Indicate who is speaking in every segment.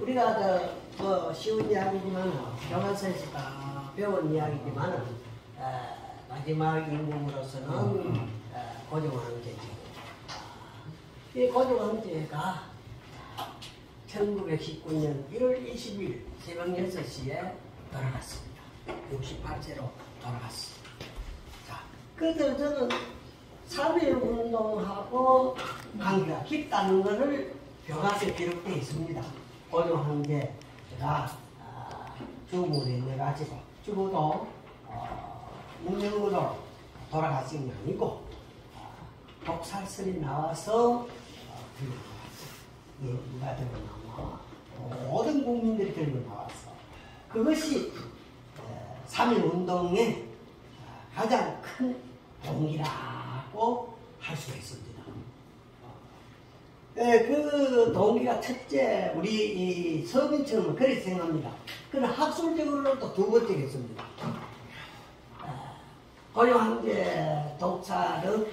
Speaker 1: 우리가 뭐 쉬운 이야기지만 교과서에서 다 배운 이야기지만 마지막 임금으로서는 고종황제죠. 이 고종황제가 1919년 1월 20일 새벽 6시에 돌아갔습니다. 68세로 돌아갔습니다. 자, 그래서 저는 3.1 운동하고 관계가 깊다는 것을 교과서에 기록되어 있습니다. 고종황제가 죽음으로 인해가지고 죽어도 문명으로 돌아가신 게 아니고 독살설이 나와서 누가 들고 나와 모든 국민들이 들고 나와서 그것이 3.1 운동의 가장 큰 동기라고 할 수가 있습니다. 그 동기가 첫째, 우리 이 서민처럼 그렇게 생각합니다. 그러나 학술적으로는 또 두 번째겠습니다. 고종황제 독살은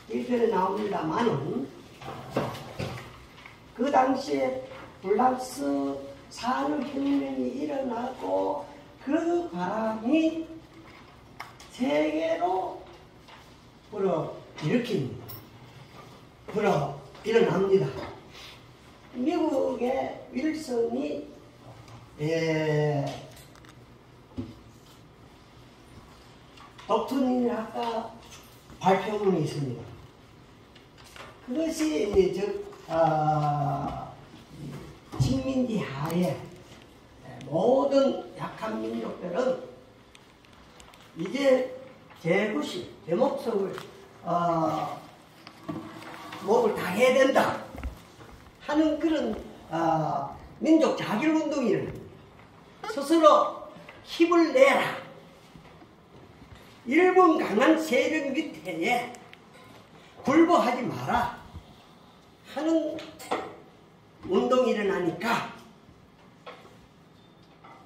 Speaker 1: 일편에 나옵니다만은 그 당시에 프랑스 산업혁명이 일어나고 그 바람이 세계로 일어납니다. 미국의 윌슨이 독토닌학과 발표문이 있습니다. 그것이 식민지 하에 모든 약한 민족들은 이제 제 목숨을 목을 다 해야 된다 하는 그런 민족 자결운동을 스스로 힘을 내라. 일본 강한 세력 밑에 굴복하지 마라 하는 운동이 일어나니까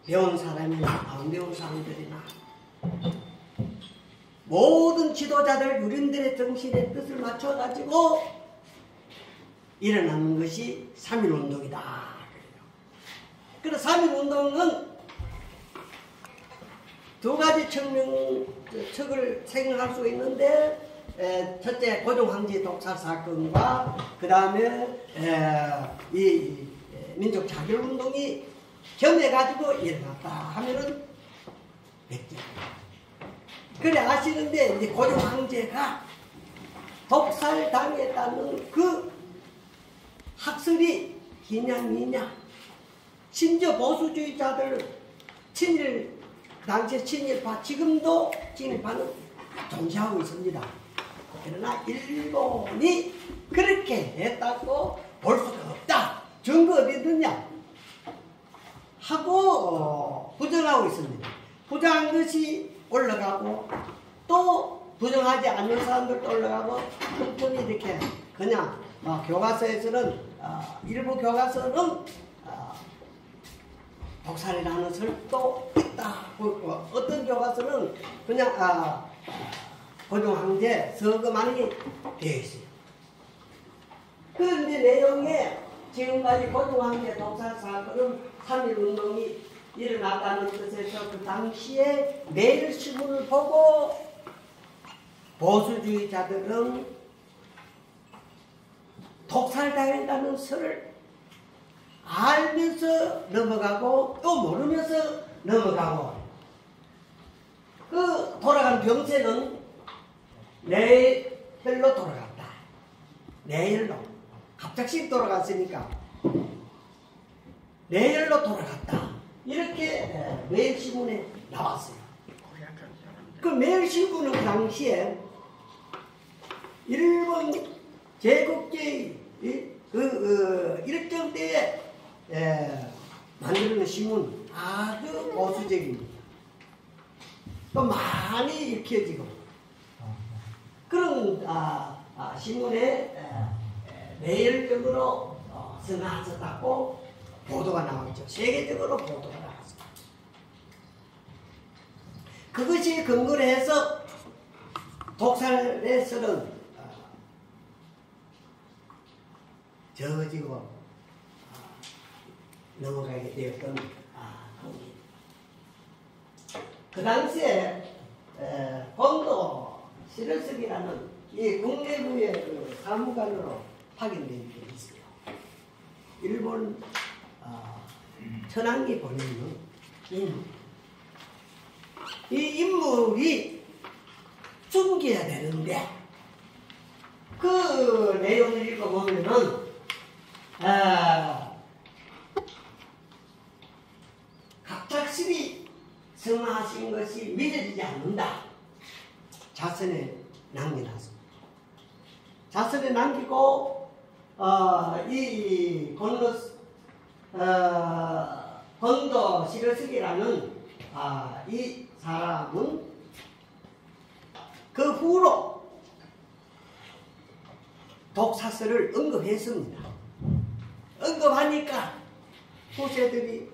Speaker 1: 배운 사람이나 안 배운 사람들이나 모든 지도자들 유린들의 정신의 뜻을 맞춰가지고 일어나는 것이 3.1 운동이다. 그래서 3.1 운동은 두 가지 척을 생각할 수 있는데, 첫째 고종황제 독살 사건과 그 다음에 이 민족 자결운동이 겸해가지고 일어났다 하면은 됐죠. 그래 아시는데 이제 고종황제가 독살당했다는 그 학설이 기냐 미냐, 심지어 보수주의자들 당시 친일파, 지금도 친일파는 존재하고 있습니다. 그러나 일본이 그렇게 했다고 볼 수가 없다. 증거 어디 있느냐 하고 부정하고 있습니다. 부정한 것이 올라가고 또 부정하지 않는 사람들도 올라가고 틈틈이 이렇게 그냥 교과서에서는 일부 교과서는 독살이라는 설도 있다. 어떤 교과서는 그냥 고종황제 서거만이 되어 있어요. 그 이제 내용에 지금까지 고종황제 독살 사건은 3.1 운동이 일어났다는 뜻에서 그 당시에 매일신문을 보고 보수주의자들은 독살당했다는 설을 알면서 넘어가고 또 모르면서 넘어가고, 그 돌아간 병세는 내일로 돌아갔다. 내일로 갑작스럽게 돌아갔으니까 내일로 돌아갔다. 이렇게 매일신문에 나왔어요. 그 매일신문은 그 당시에 일본 제국주의 일정 때에 만들어낸 신문 아주 보수적입니다. 또 많이 읽혀지고 그런 신문에 매일적으로 선하셨다고 보도가 나왔죠. 세계적으로 보도가 나왔습니다. 그것이 근거로 해서 독살에서는 저지고 넘어가게 되었던 겁니다. 그 당시에 본도 시르석이라는 이 국내부의 그 사무관으로 파견된 게 있어요. 일본 천황기 보내는 인물. 이 인물이 숨겨야 되는데 그 내용을 읽어보면은 갑작스레 성화하신 것이 믿어지지 않는다. 자선에 남겨놨습니다. 자선에 남기고 이 건도 시르석이라는 이 사람은 그 후로 독사설을 언급했습니다. 언급하니까 후세들이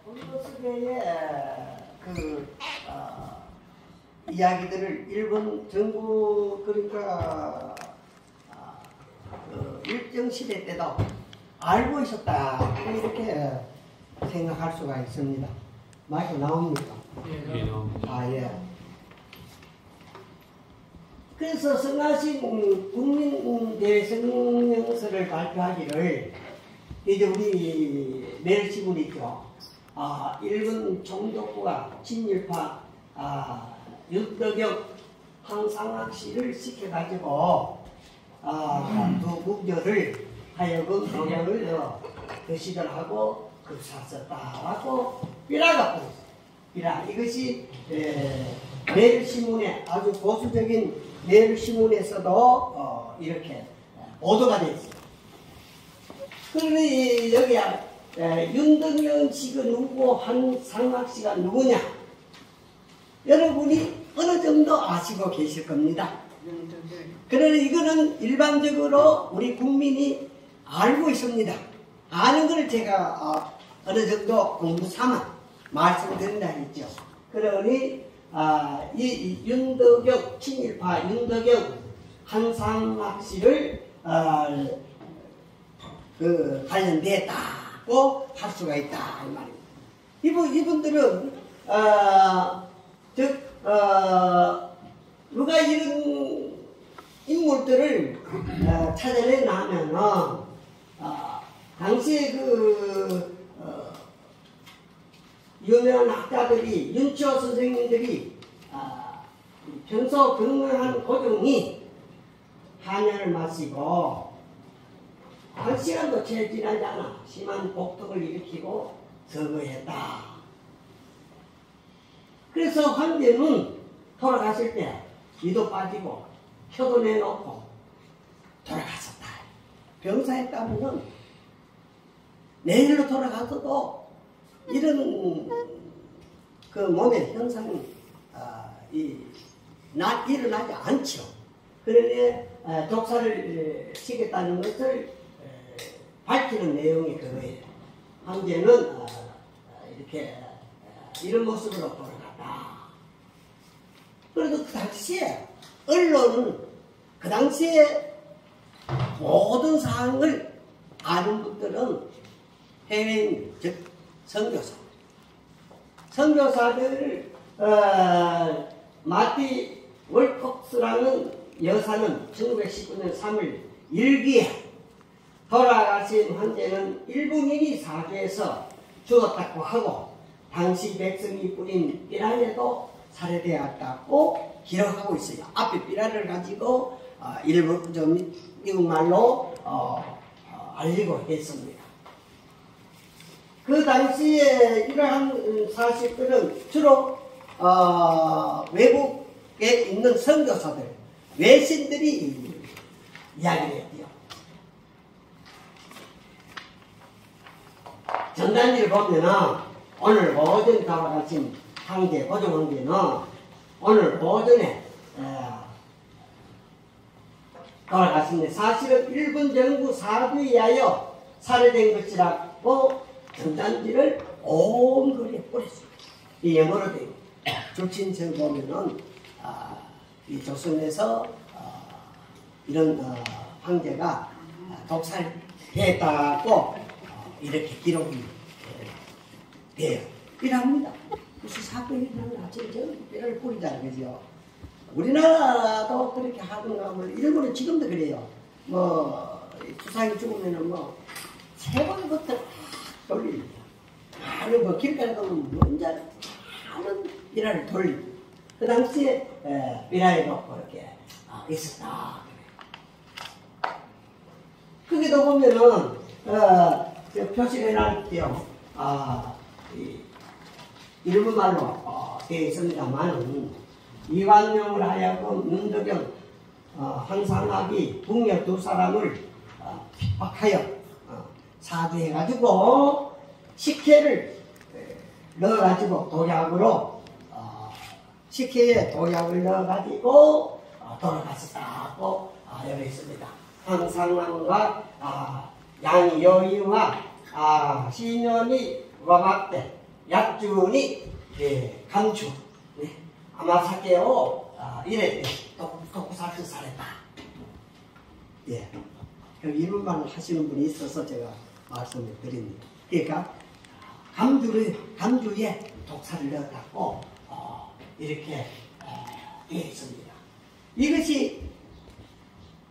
Speaker 1: 건도석의 그 이야기들을 일본 정부 그러니까 일정시대 때도 알고 있었다 이렇게 생각할 수가 있습니다. 마이크 나옵니까?
Speaker 2: 예, 나옵니다.
Speaker 1: 예. 그래서 성하신 국민대성령서를 발표하기를 이제 우리 매일신문 있죠. 일본 총독부가 친일파 윤덕영 황상학씨를 시켜가지고 두 국녀를 하여금 병역을 거시들하고 급사했다라고 비라가 비라 이것이 매일신문에 아주 보수적인 매일신문에서도 이렇게 보도가 되어 있습니다. 그러니 여기야 윤덕영 씨가 누구고 한상학 씨가 누구냐 여러분이 어느 정도 아시고 계실 겁니다. 그러나 이거는 일반적으로 우리 국민이 알고 있습니다. 아는 것을 제가 어느 정도 공부 삼아 말씀드린다 했죠. 그러니 이 윤덕영 친일파 윤덕영 한상학 씨를 관련됐다고 할 수가 있다 이 말입니다. 이분들은 누가 이런 인물들을 찾아내냐면은 당시에 유명한 학자들이 윤치호 선생님들이 평소 건강한 고종이 한약을 마시고 한 시간도 채 지나지 않아 심한 복통을 일으키고 서거했다. 그래서 황제는 돌아가실 때 이도 빠지고 혀도 내놓고 돌아갔었다. 병사했다면은 내일로 돌아가서도 이런 그 몸의 현상이 일어나지 않죠. 그러니 독사를 시켰다는 것을 밝히는 내용이 그거예요. 황제는 이렇게 이런 모습으로 돌아갔다. 그래도 그 당시에 언론은 그 당시에 모든 사항을 아는 분들은 해외인 즉 선교사들을 마티 월콕스라는 여사는 1919년 3월 일기에 돌아가신 황제는 일본인이 사주해서 죽었다고 하고 당시 백성이 뿌린 삐라에도 살해되었다고 기록하고 있어요. 앞에 삐라를 가지고 미국말로 알리고 했습니다. 그 당시에 이러한 사실들은 주로 외국에 있는 선교사들, 외신들이 이야기를 했대요. 전단지를 보면은 오늘 오전 돌아가신 황제, 고종 황제는 오늘 오전에 돌아가신데 사실은 일본 정부 사주에 의하여 살해된 것이라고 전단지를 온 거리에 뿌렸습니다. 이 영어로 된 조친서 보면은 이 조선에서 이런 황제가 독살했다고 이렇게 기록이 돼요. 이랍니다. 무슨 사건이 일어나면 아침에 뼈를 뿌리자는 거죠. 우리나라도 그렇게 하던가 뭐 일본은 지금도 그래요. 뭐 주상이 죽으면은 뭐 세 번부터 돌립니다. 많은 뭐 길가에 가면 먼저 많은 비라를 돌리고 그 당시에 비라에 놓고 이렇게 있었다. 거기도 보면은 표시를 해놨대요. 일본말로 되어 있습니다만은 이완용을 하여금 윤덕영, 황상학이 북녘 두 사람을 핍박하여 사주해가지고 식혜를 넣어가지고 도약으로 식혜에 도약을 넣어가지고 돌아갔었다고 여기 있습니다. 황상학과 양여이와 신현이 와박대 약준이 감추 아마사케오 이래 독사를 살했다. 예, 일본말 하시는 분이 있어서 제가 말씀을 드립니다. 그러니까 감주에 독사를 넣어갖고 이렇게 되어 있습니다. 이것이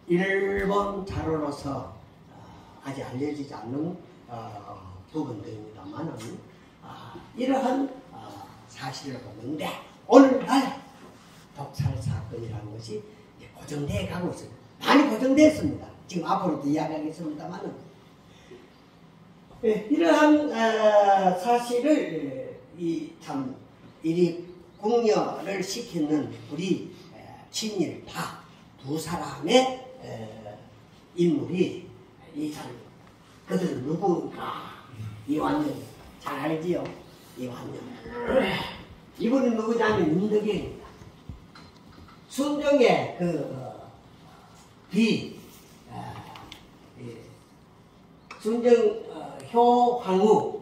Speaker 1: 일본 자료로서 아직 알려지지 않는 부분들입니다만은 이러한 사실을 보는데 오늘날 독살 사건이라는 것이 고정되어 가고 있습니다. 많이 고정됐습니다. 지금 앞으로도 이야기하겠습니다만은 이러한 사실을 이리 궁녀를 시키는 우리 친일파 두 사람의 인물이 이 사람 그들은 누구인가? 이완용 잘 알지요? 이완용 이분은 누구냐면 윤덕영입니다. 순종의 순정 효황후의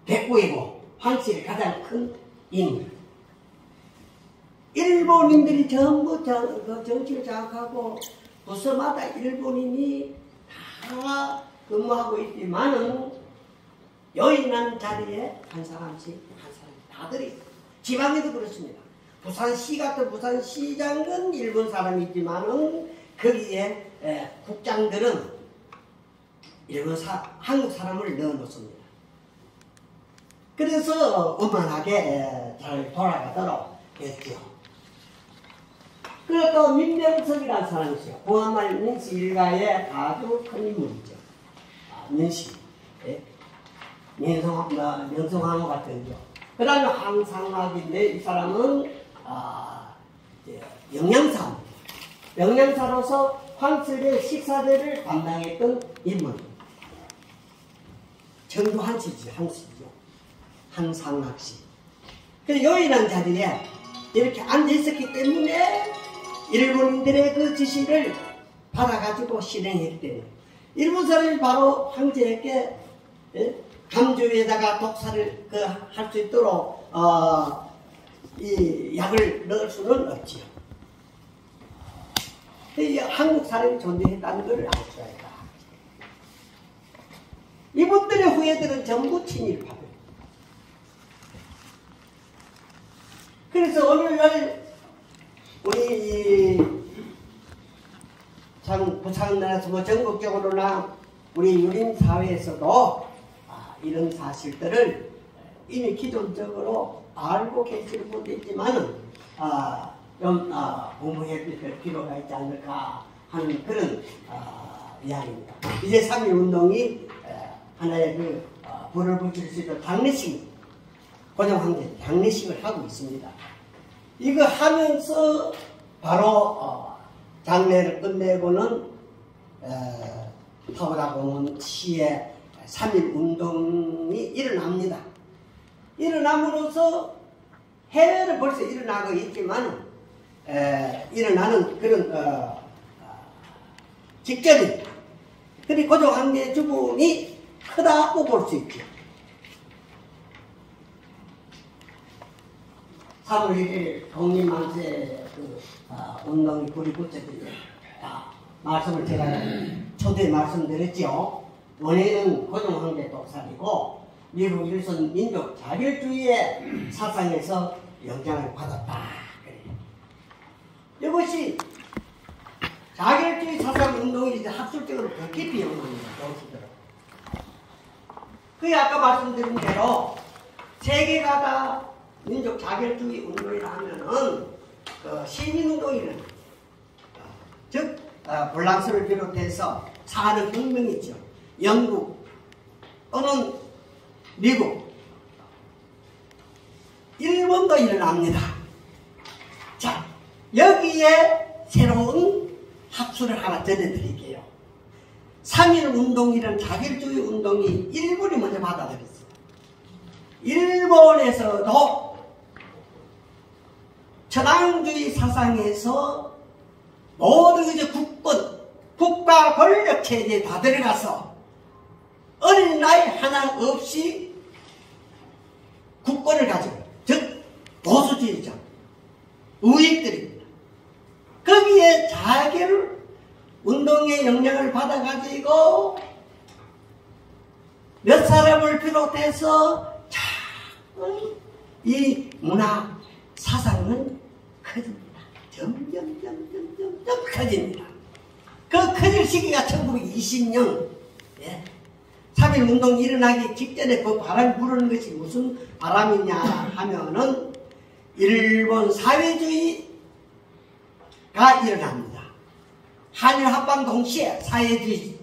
Speaker 1: 백부이고 황실의 가장 큰 인물. 일본인들이 전부 정치를 장악하고 부서마다 일본인이 다 근무하고 있지만은 여인한 자리에 한 사람씩 다들이 지방에도 그렇습니다. 부산시 같은 부산시장은 일본 사람이 있지만은 거기에 국장들은 한국 사람을 넣어놓습니다. 그래서 원만하게 잘 돌아가도록 했죠. 그리고 또 민병석이라는 사람이 있어요. 구한말 민씨 일가의 아주 큰 인물이죠. 민씨. 명성황후 같은 거. 그 다음에 황상학인데 이 사람은 영양사입니다. 영양사로서 황실의 식사대를 담당했던 인물. 정도 한씨죠. 황상학씨. 그래서 요인한 자리에 이렇게 앉아있었기 때문에 일본인들의 그 지시를 받아가지고 실행했기 때문에 일본 사람이 바로 황제에게 감주에다가 독사를 할 수 있도록 이 약을 넣을 수는 없지요. 한국 사람이 존재했다는 것을 알 수가 있다. 이분들의 후예들은 전부 친일파들. 그래서 오늘날 우리 부산에서 뭐 전국적으로나 우리 유림사회에서도 이런 사실들을 이미 기존적으로 알고 계시는 분도 있지만은 좀 공부해 볼 필요가 있지 않을까 하는 그런 이야기입니다. 이제 3.1 운동이 하나의 불을 붙일 수 있도록 장례식, 고종황제 장례식을 하고 있습니다. 이거 하면서 바로 장례를 끝내고는 타오다공원 시에 3.1 운동이 일어납니다. 일어남으로써 해외는 벌써 일어나고 있지만 일어나는 그런 직전입니다. 그리고 고종황제의 죽음이 크다고 볼 수 있죠. 3월 1일 독립만세 운동이 불이 붙었을 때 말씀을 제가 초대에 말씀드렸죠. 원인은 고종황제 독살이고 미국 일선 민족 자결주의의 사상에서 영향을 받았다. 이것이 자결주의 사상 운동이 이제 학술적으로 더 깊이 연구합니다. 교수들은. 그게 아까 말씀드린 대로 세계가가 민족 자결주의 운동이라 하면은 그 시민운동이라는 즉 프랑스를 비롯해서 산업혁명이죠. 영국 또는 미국, 일본도 일어납니다. 자, 여기에 새로운 학술을 하나 전해드릴게요. 3.1운동이라는 자결주의 운동이 일본이 먼저 받아들였어요. 일본에서도 천황주의 사상에서 모든 이제 국권, 국가 권력 체제에 다 들어가서 어린 나이 하나 없이 국권을 가지고, 즉 보수주의죠. 우익들입니다. 거기에 자결 운동의 영향을 받아가지고 몇 사람을 비롯해서 자꾸 이 문화 사상은 커집니다. 점점 커집니다. 그 커질 시기가 1920년 3.1운동이 일어나기 직전에 그 바람이 부르는 것이 무슨 바람이냐 하면은 일본 사회주의가 일어납니다. 한일 합방 동시에 사회주의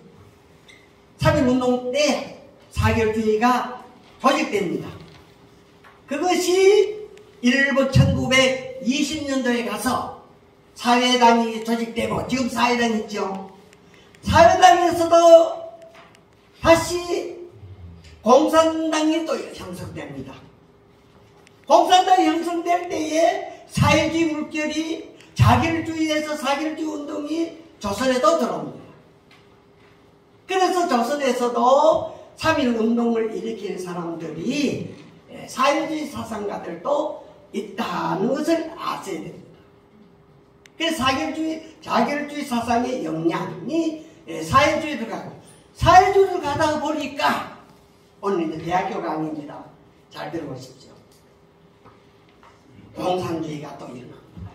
Speaker 1: 3.1운동 때 사결주의가 조직됩니다. 그것이 일본 1920년도에 가서 사회당이 조직되고 지금 사회당 있죠. 사회당에서도 다시 공산당이 또 형성됩니다. 공산당이 형성될 때에 사회주의 물결이 자결주의에서 사결주의 운동이 조선에도 들어옵니다. 그래서 조선에서도 3.1운동을 일으키는 사람들이 사회주의 사상가들도 있다는 것을 아셔야 됩니다. 그래서 자결주의 사상의 영향이 사회주의로 가고, 사회주의로 가다 보니까 오늘 이제 대학교 강의입니다. 잘 들어보십시오. 공산주의가 또 일어납니다.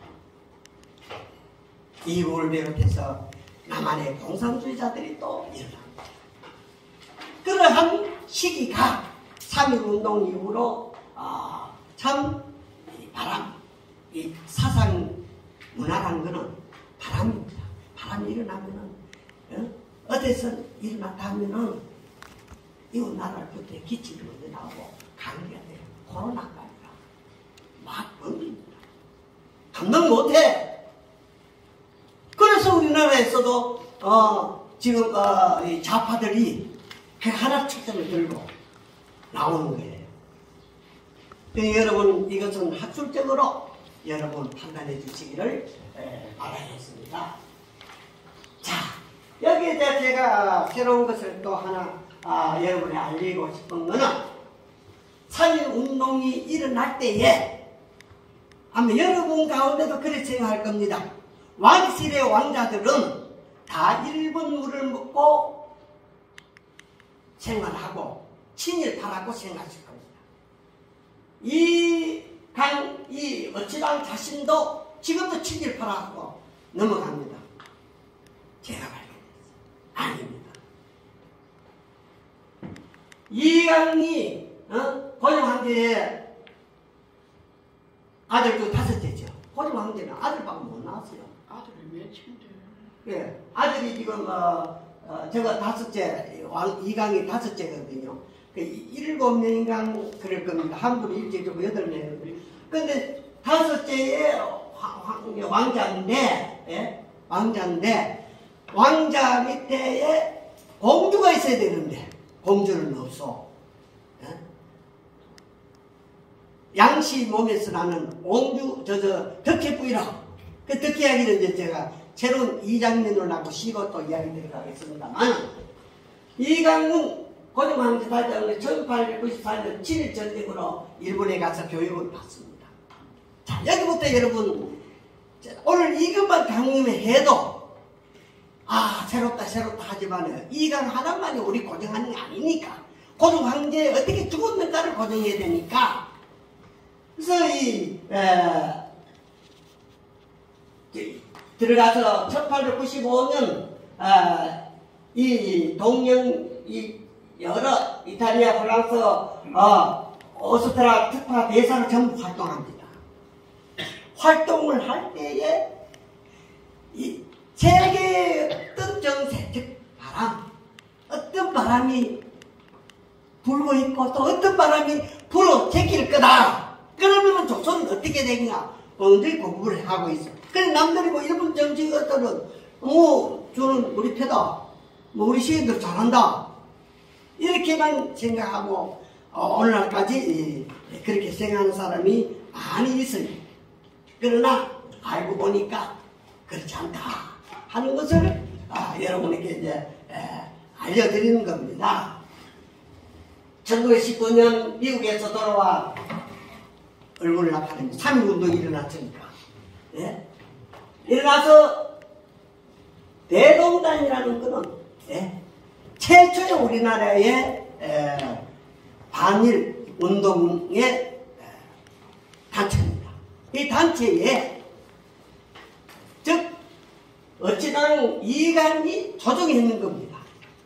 Speaker 1: 이북을 비롯해서 남한의 공산주의자들이 또 일어납니다. 그러한 시기가 3.1운동 이후로 참 이 사상 문화라는 것은 바람입니다. 바람이 일어나면은 어디서 일어났다 하면은 이웃 나라부터 기침이 먼저 나오고 감기가 돼요. 코로나가 아니라 막 번집니다. 감당 못해. 그래서 우리나라에서도 지금 이 좌파들이 그 하나 책점을 들고 나오는 거예요. 여러분 이것은 학술적으로 여러분 판단해 주시기를 바라겠습니다. 자, 여기에 대해 제가 새로운 것을 또 하나 여러분에 알리고 싶은 것은 3.1운동이 일어날 때에 아마 여러분 가운데도 그렇게 생각할 겁니다. 왕실의 왕자들은 다 일본 물을 먹고 생활하고 친일파라고 생각하실 겁니다. 이 어치당 자신도 지금도 친일파라고 넘어갑니다. 제가 발견했어요. 아닙니다. 이강이 고종황제의 아들도 5째죠. 고종황제는 아들밖에 못 낳았어요.
Speaker 2: 아들이 몇인데?
Speaker 1: 예, 아들이 지금 제가 5째, 이강이 5째거든요. 그 7명인가 그럴 겁니다. 한 분이 일제주고 8명. 근데 5째의 왕자인데, 예? 왕자인데, 왕자 밑에에 공주가 있어야 되는데, 공주는 없어. 예? 양씨 몸에서 나는 옹주, 덕혜뿌이라. 그 덕혜 이야기는 이제 제가 새로운 2장면을 하고 쉬고 또 이야기 드리겠습니다만, 이강은 고종황제 발전을 1894년 7.1전쟁으로 일본에 가서 교육을 받습니다. 자, 여기부터 여러분, 오늘 이것만 강림해도, 아, 새롭다 하지만, 이강 하나만이 우리 고정하는 게 아니니까. 고정 황제에 어떻게 죽었는가를 고정해야 되니까. 그래서 들어가서 1895년, 이 동양, 여러 이탈리아, 프랑스, 오스트라 특파 대사로 전부 활동합니다. 활동을 할 때에 이 세계의 어떤 정세, 즉 바람, 어떤 바람이 불고 있고 또 어떤 바람이 불어 제낄 거다. 그러면 조선은 어떻게 되냐? 언제 공부를 하고 있어. 그래 남들이 뭐 일본 정치가들은 저는 우리 패다, 우리 시인들 잘한다 이렇게만 생각하고 오늘날까지 그렇게 생각하는 사람이 많이 있어요. 그러나 알고 보니까 그렇지 않다 하는 것을 여러분에게 이제 알려드리는 겁니다. 1919년 미국에서 돌아와 얼굴을 나타냅니다. 3.1운동이 일어났으니까. 예? 일어나서 대동단이라는 것은 최초의 우리나라의 반일 운동의 단체입니다. 이 단체에 즉 어찌나는 이강이 조정했는 겁니다.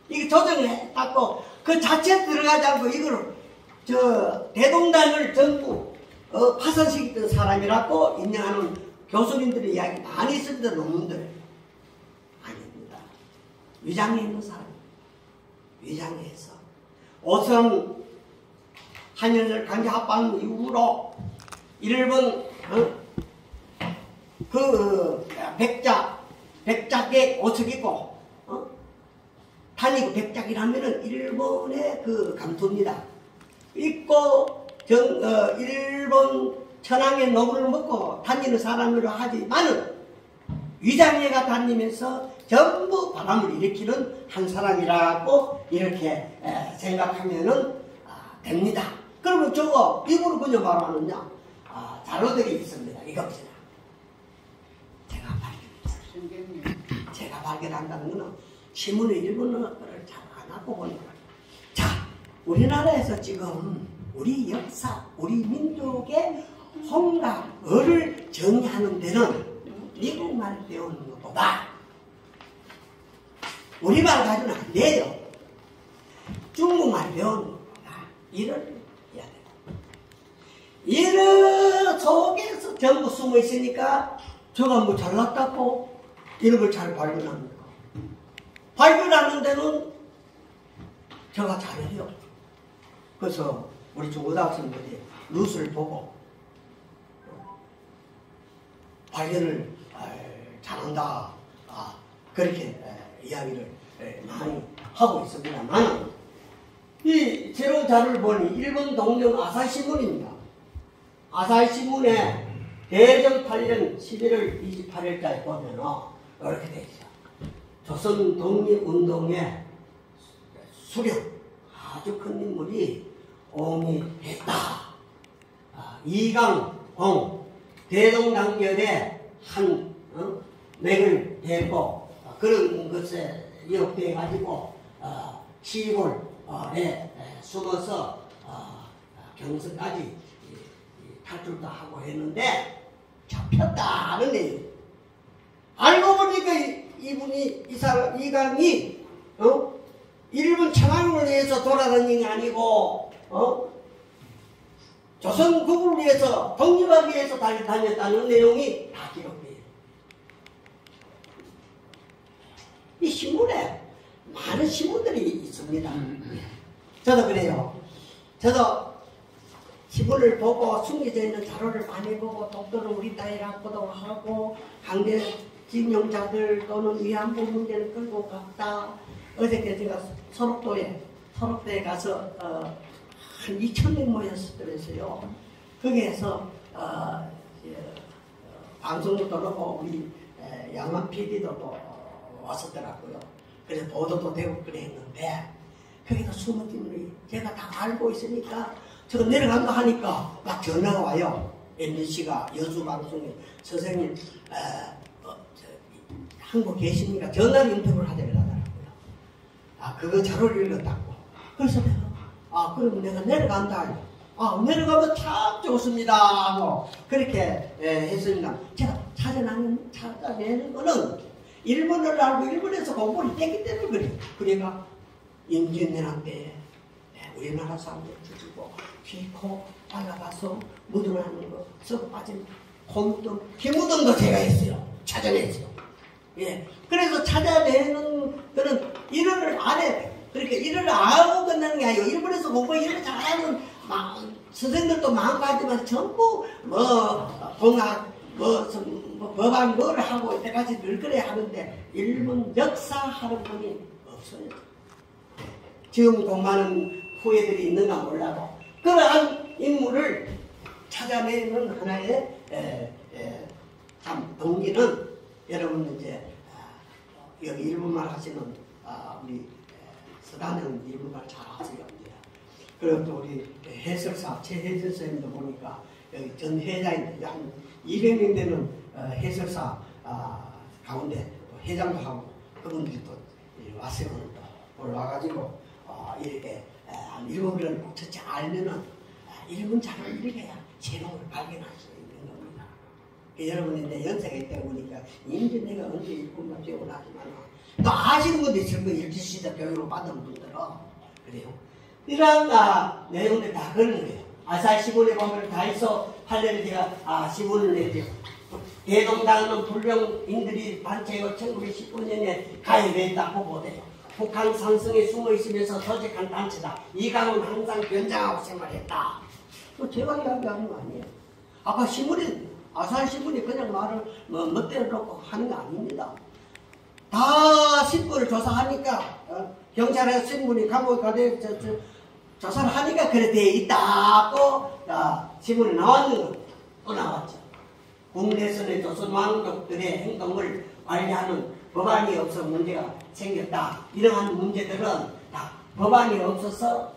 Speaker 1: 이게 조정을 했고 그 자체에 들어가지 않고 이걸 대동단을 전부 파산시켰던 사람이라고 인정하는 교수님들의 이야기 많이 있습니다. 논문들 아닙니다. 위장해 있는 사람, 위장해서 오선 한일 강제 합방 이후로 일본 백작의 옷을 입고 다니고 백작이라면은 일본의 그 감투입니다. 입고 일본 천황의 노구를 먹고 다니는 사람으로 하지만은 위장해가 다니면서 전부 바람을 일으키는 한 사람이라고 이렇게 생각하면은 됩니다. 그러면 저거 이거를 그냥 말하느냐? 자료들이 있습니다. 이겁니다. 제가 발견한다는 것은 신문의 일본어를 잘 안 하고 보는 거예요. 자, 우리나라에서 지금 우리 역사, 우리 민족의 홍각어를 정의하는 데는 미국말 배우는 것보다 우리말 가지고는 안 돼요. 중국말 배우는 것보다 이를 해야 돼요. 이를 속에서 전부 숨어 있으니까 저가 뭐 잘났다고 이런 걸 잘 발견합니다. 발견하는 데는 제가 잘해요. 그래서 우리 중고등학생들이 뉴스를 보고 발견을 잘한다 그렇게 이야기를 많이 하고 있습니다만 이 새로운 자료를 보니 일본 동경 아사히신문입니다. 아사히신문에 대정 8년 11월 28일까지 보면 이렇게 되어 있어요. 조선 독립운동의 수령 아주 큰 인물이 옹이했다. 이강공 대동단결의 한 맥을 대고 그런 것에 이어해 가지고 시골에 숨어서 경성까지 탈출도 하고 했는데 잡혔다는 내용. 알고 보니까 이분이 이강이 일본 천황을 위해서 돌아다닌 게 아니고 조선국을 위해서 독립하기 위해서 다녔다는 내용이 다 기록돼요. 이 신문에 많은 신문들이 있습니다. 저도 그래요. 저도 신문을 보고 숨겨져 있는 자료를 많이 보고 독도는 우리 땅이라고도 하고 강제징용자들 또는 위안부 문제를 끌고 갔다. 어저께 제가 소록도에 가서 한 2,000명 모였었더라고요. 거기에서 방송도 들어보고 우리 양만 PD도 또 왔었더라고요. 그래서 보도도 되고 그랬는데 거기서 숨은 인물이 제가 다 알고 있으니까 저 내려간다 하니까 막 전화가 와요. MBC가 여수방송에 선생님 한국 계십니까? 전화로 인터뷰를 하자 그러더라고요. 그거 자료를 읽었다고. 그래서 내가 그럼 내가 내려간다. 내려가면 참 좋습니다 하고 그렇게 했습니다. 제가 찾아내는 거는 일본어를 알고 일본에서 공부를 했기 때문에 그래요. 그러니까 임진왜란 때 우리나라 사람들 주고 귀, 코 발라봐서 묻어나는 거 썩어 빠진 곰등, 기무등도 제가 했어요. 찾아냈어요. 예. 그래서 찾아내는 거는 일을 안 해. 그러니까 일을 안 하고 끝나는 게 아니고 일본에서 공부 이런 거 잘하는 선생들도 많고 하지만 전부 공학 법안 뭘 하고 이때까지 늘 그래야 하는데 일본 역사 하는 분이 없어요. 지금 공부하는 후예들이 있는가 몰라도 그러한 인물을 찾아내는 하나의 참 동기는 여러분 이제 여기 일본말 하시는 우리 서단은 일본말 잘 하세요. 그리고 또 우리 해설사 최혜진 선생님도 보니까 여기 전 회장인데 한 200명 되는 해설사 가운데 회장도 하고 그분들이 또 왔어요. 올라와가지고 이렇게 일본어를 잘 알면은 일본 자료를 읽어야 제목을 발견할 수 있는 겁니다. 여러분이 내 연세가 있다 보니까 이제 내가 언제 일본말 배우고 나지만 또 아시는 분도 있을 거예요. 일제시대 교육을 받은 분들은 그래요. 이러한 내용들 다 그런 거예요. 아사히 신문에 보면 다해서 판례를 제가 신문을 냈죠. 대동당은 불령인들이 단체가 1919년에 가입했다고 보대요. 북한 산성에 숨어 있으면서 조직한 단체다. 이강은 항상 변장하고 생활했다. 제가 이야기하는 거 아니에요. 아까 신문에 아사히 신문이 그냥 말을 멋대로 놓고 하는 거 아닙니다. 다 신분을 조사하니까 경찰에 신분이 감옥에 가대 조사를 하니까 그래 돼 있다고 신문에 나왔는 거 나왔죠. 국내선의 조선 왕족들의 행동을 관리하는 법안이 없어 문제가 생겼다. 이러한 문제들은 다 법안이 없어서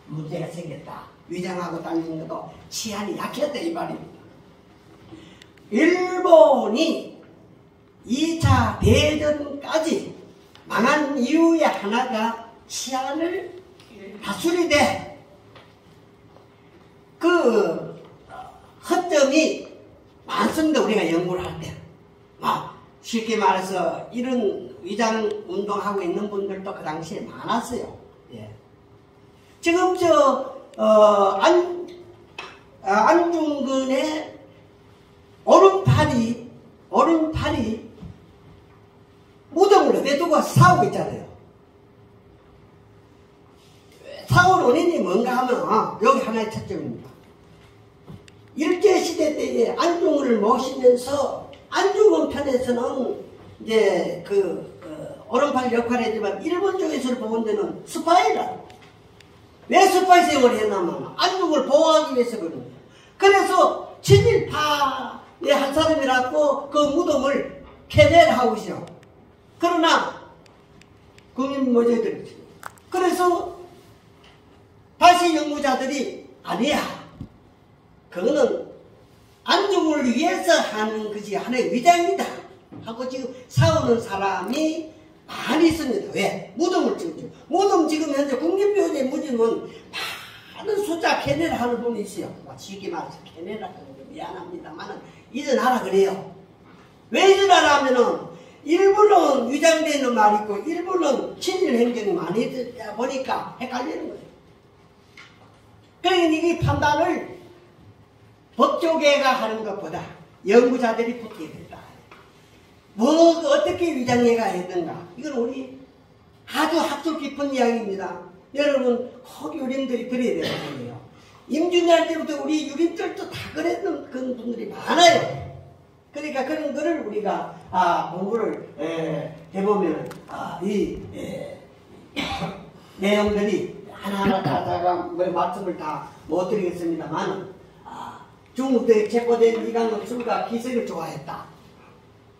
Speaker 1: 문제가 생겼다. 위장하고 다니는 것도 치안이 약했다 이 말입니다. 일본이 2차 대전까지 망한 이유의 하나가 치안을 다스릴 때 그 허점이 많습니다. 우리가 연구를 할 때. 쉽게 말해서 이런 위장 운동하고 있는 분들도 그 당시에 많았어요. 예. 지금 안중근의 오른팔이 무덤을 내두고 싸우고 있잖아요. 싸울 원인이 뭔가 하면 여기 하나의 차점입니다. 일제시대 때에 안중근을 모시면서 안중근 편에서는 이제 오른팔 역할을 했지만 일본 쪽에서 보는 데는 스파이라. 왜 스파이 생활을 했냐면 안중근을 보호하기 위해서 그런 거예요. 그래서 친일파의 한 사람이라고 그 무덤을 캐내를 하고 있어요. 그러나 국민 모자들이죠. 그래서 다시 연구자들이 아니야. 그거는 안중근을 위해서 하는 것이 하나의 위장이다 하고 지금 싸우는 사람이 많이 있습니다. 왜? 무덤을 찍었죠. 무덤 지금 현재 국립묘지의 무덤은 많은 숫자 캐내를 하는 분이 있어요. 쉽게 말해서 캐내를 하는 거 미안합니다만은 잊어놔라 그래요. 왜 잊어놔라 하면은 일부는 위장되는 말이 있고 일부는 친일 행정이 많이 있다 보니까 헷갈리는 거예요. 그러니까 이 판단을 법조계가 하는 것보다 연구자들이 붙게 된다. 어떻게 위장해가 했는가. 이건 우리 아주 학술 깊은 이야기입니다. 여러분 혹 유림들이 그래야 되는 거예요. 임진왜란 때부터 우리 유림들도 다 그랬던 그런 분들이 많아요. 그러니까 그런 거를 우리가 공부를 해보면 이 내용들이 하나하나 다 말씀을 다 못 드리겠습니다만 중국 때 체포된 이강섭 술과 기색을 좋아했다.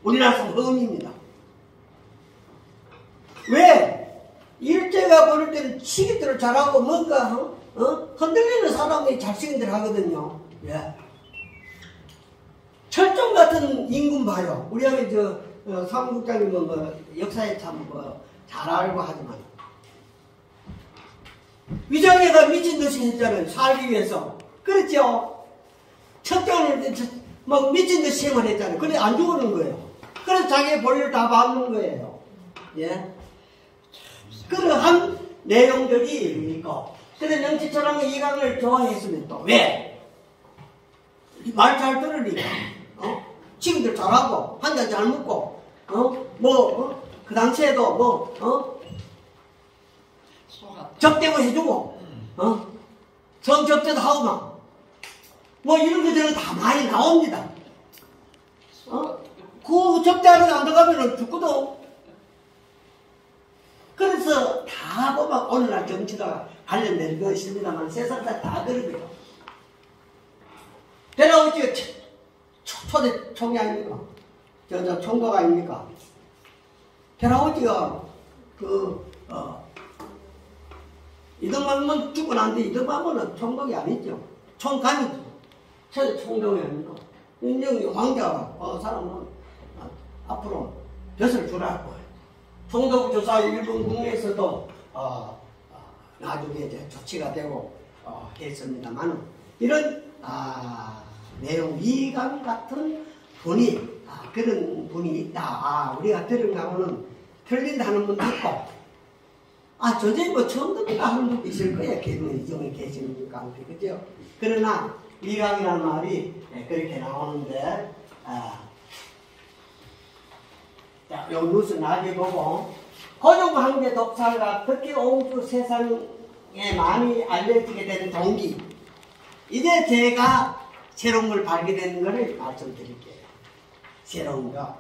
Speaker 1: 우리나라 사람 흠입니다. 왜? 일제가 보낼 때는 치기들을 잘하고 뭔가 흔들리는 사람이 잘생긴들 하거든요. 예. 철종 같은 인군 봐요. 우리 여기 사무국장님은 역사에 참 잘 알고 하지만 위장애가 미친 듯이 했잖아요. 살기 위해서. 그렇죠? 철종을 막 미친 듯이 생활했잖아요. 근데 안 죽는 거예요. 그래서 자기의 볼일 다 받는 거예요. 예. 그러한 내용들이 있고, 그래 명치처럼 이강을 좋아했으면 또 왜? 말 잘 들으니까, 친구들 잘하고, 한 잔 잘 먹고, 그 당시에도 접대도 해주고, 성접대도 하고 이런 것들은 다 많이 나옵니다. 그 접대하러 안 들어가면 죽거든. 그래서 다 보면 오늘날 정치가 관련된 것입니다만 세상 다 그러고요. 내가 어찌 초대 총리 아닙니까? 총각 아닙니까? 내가 어찌가 이등만은 죽고 난데 이등만은 총각이 아니죠. 총감이죠. 최대 총동이 아닙니까? 인정이 황자가 사람은 앞으로 벼슬 주라고. 총독 조사 일본 국내에서도 나중에 이제 조치가 되고 했습니다만 이런 내용 이강 같은 분이 그런 분이 있다. 우리가 들은가고는 틀린다는 분도 있고 전쟁 처음 듣는다 하는 분도 있을 거예요. 이정에 계시는 가운데 그죠? 그러나 이강이라는 말이 그렇게 나오는데 자, 요 뉴스 나중에 보고 고종황제 독살과 특히 옹주 세상에 많이 알려지게 되는 동기 이제 제가 새로운 걸 발견되는 것을 말씀드릴게요. 새로운 거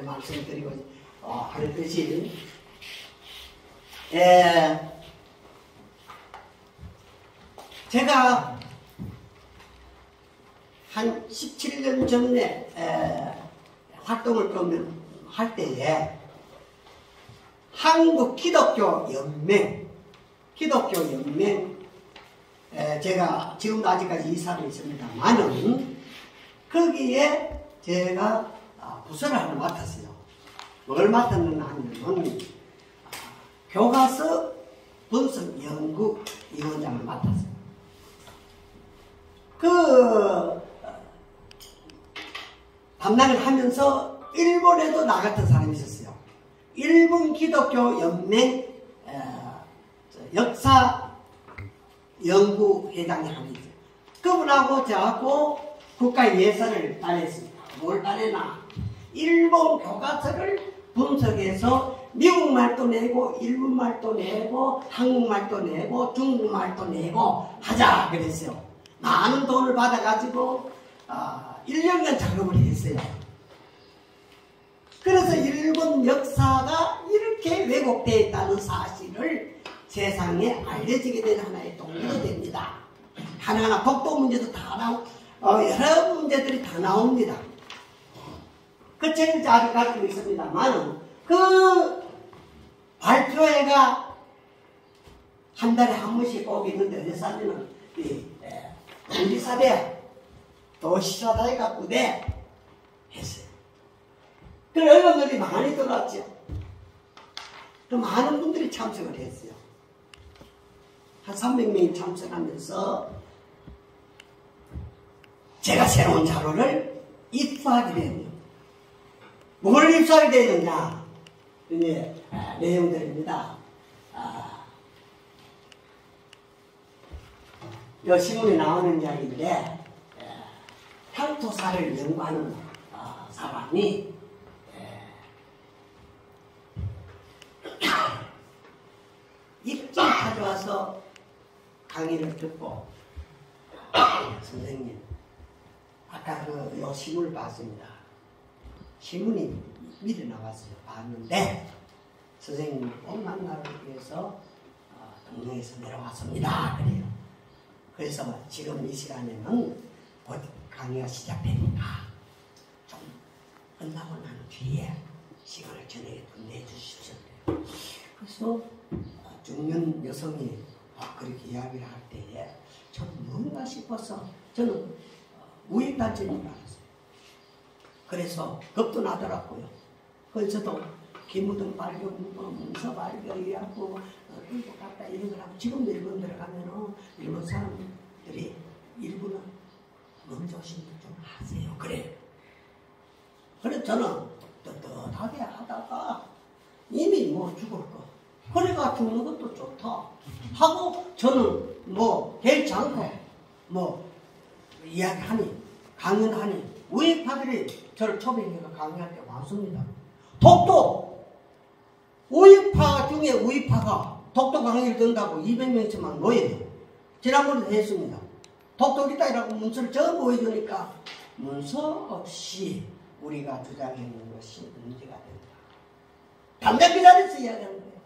Speaker 1: 말씀드리고 하는 것이 제가 한 17년 전에 활동을 좀 할 때에 한국 기독교 연맹 제가 지금도 아직까지 이사를 있습니다만은 거기에 제가 부서를 하나 맡았어요. 뭘 맡았느냐 하면 교과서 분석 연구 위원장을 맡았어요. 담당을 하면서 일본에도 나 같은 사람이 있었어요. 일본 기독교 연맹 역사 연구회장이 한 분 있어요. 그분하고 저하고 국가 예산을 따냈습니다. 뭘 따내나? 일본 교과서를 분석해서 미국말도 내고 일본말도 내고 한국말도 내고 중국말도 내고 하자 그랬어요. 많은 돈을 받아가지고 1년간 작업을 했어요. 그래서 일본 역사가 이렇게 왜곡되어 있다는 사실을 세상에 알려지게 된 하나의 동기가 됩니다. 하나하나 독도 문제도 다 여러 문제들이 다 나옵니다. 그 책을 아직 가지고 있습니다만 그 발표회가 한 달에 한 번씩 꼭 있는데 어디 사면은 동지사대 도시사다에 갖고 했어요. 그래 언론들이 많이 들어왔죠. 또 많은 분들이 참석을 했어요. 한 300명이 참석하면서 제가 새로운 자료를 입수하게 됐네요. 뭘 입수하게 되느냐? 이제 내용들입니다. 이 신문에 나오는 이야기인데 향토사를 연구하는 사람이 입증 가져와서 강의를 듣고 선생님 아까 요 신문을 봤습니다. 신문이 미리 나왔어요. 봤는데 선생님 꼭 만나기 위해서 동네에서 내려왔습니다. 그래요. 그래서 지금 이 시간에는 곧 강의가 시작되니까 좀 끝나고 난 뒤에 시간을 저녁에 좀 내주셨어요. 그래서 중년 여성이 그렇게 이야기를 할 때에 좀 뭔가 싶어서 저는 우익단체인 줄 알았어요. 그래서 겁도 나더라고요. 그래서 저도 기무등 발견, 문서 발견이라고 끌고 갔다 이런 걸 하고 지금도 일본 들어가면은 일본 사람들이 일부는 명조심도 좀 하세요. 그래요. 그래서 저는 떳떳하게 하다가 이미 뭐 죽을 거. 그래가 죽는 것도 좋다. 하고 저는 뭐 개의치 않고 뭐 이야기하니 강연하니 우익파들이 저를 초빙해서 강의할 때 왔습니다. 독도 우익파 중에 우익파가 독도 강의를 듣는다고 200명쯤만 모여요. 지난번에도 했습니다. 독도 기다리라고 문서를 전부 보여주니까 문서 없이 우리가 주장해놓은 것이 문제가 된다. 담배 기다려서 이야기하는 거예요.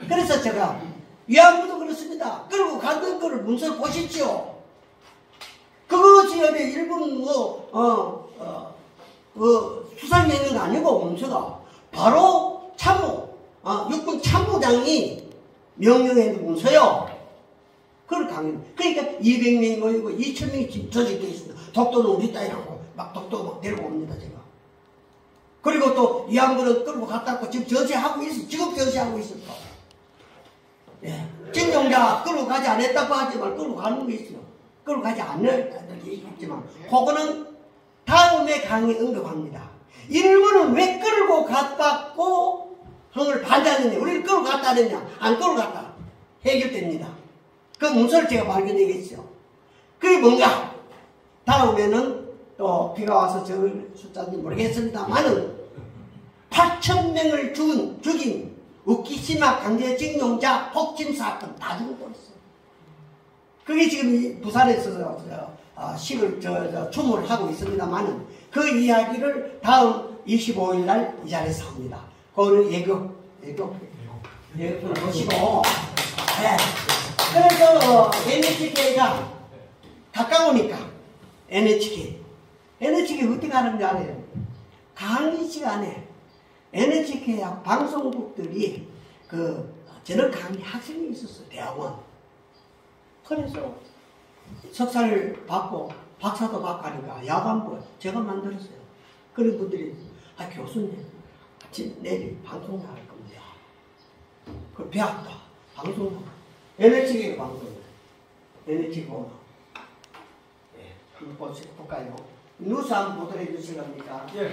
Speaker 1: 그래서 제가 위안부도 그렇습니다. 끌고 갔던 거를 문서를 보십시오. 그것이 일본 수상이 있는 거 아니고 문서가 바로 참모, 육군 참모장이 명령한 문서요. 그걸 강요. 그러니까 200명이 모이고 2000명이 조직되어 있습니다. 독도는 우리 땅이라고 막 독도 막 데리고 옵니다, 제가. 그리고 또 위안부는 끌고 갔다 왔고 지금 저지하고 있어. 지금 저지하고 있어. 예. 진정자 끌고 가지 않았다고 하지만 끌고 가는 게 있어요. 끌고 가지 않는 얘기했지만 그거는 다음에 강의 언급합니다. 일본은 왜 끌고 갔다고 형을 반대하느냐, 우리를 끌고 갔다느냐, 안 끌고 갔다 해결됩니다. 그 문서를 제가 발견하겠죠. 그게 뭔가 다음에는 또 비가 와서 적을 숫자인지 모르겠습니다만은 8,000명을 죽인 우키시마 강제징용자 폭침 사건 다 죽고 있어요. 그게 지금 부산에서 식을 추모를 하고 있습니다만은 그 이야기를 다음 25일 날 이 자리에서 합니다. 그거는 예고편을 보시고. 네. 그래서 NHK가 가까우니까 NHK 어떻게 하는지 알아요? 강의 시간에 NHK 방송국들이 저녁 강의 학생이 있었어요. 대학원. 그래서 석사를 받고 박사도 받고 하니까 야간부 제가 만들었어요. 그런 분들이 교수님 내일 방송 나갈 겁니다. 그걸 배웠다. 방송 NHK 방송 NHK 보면 한번 볼까요? 뉴스 한번 보도록 해주시랍니까? 예. 네.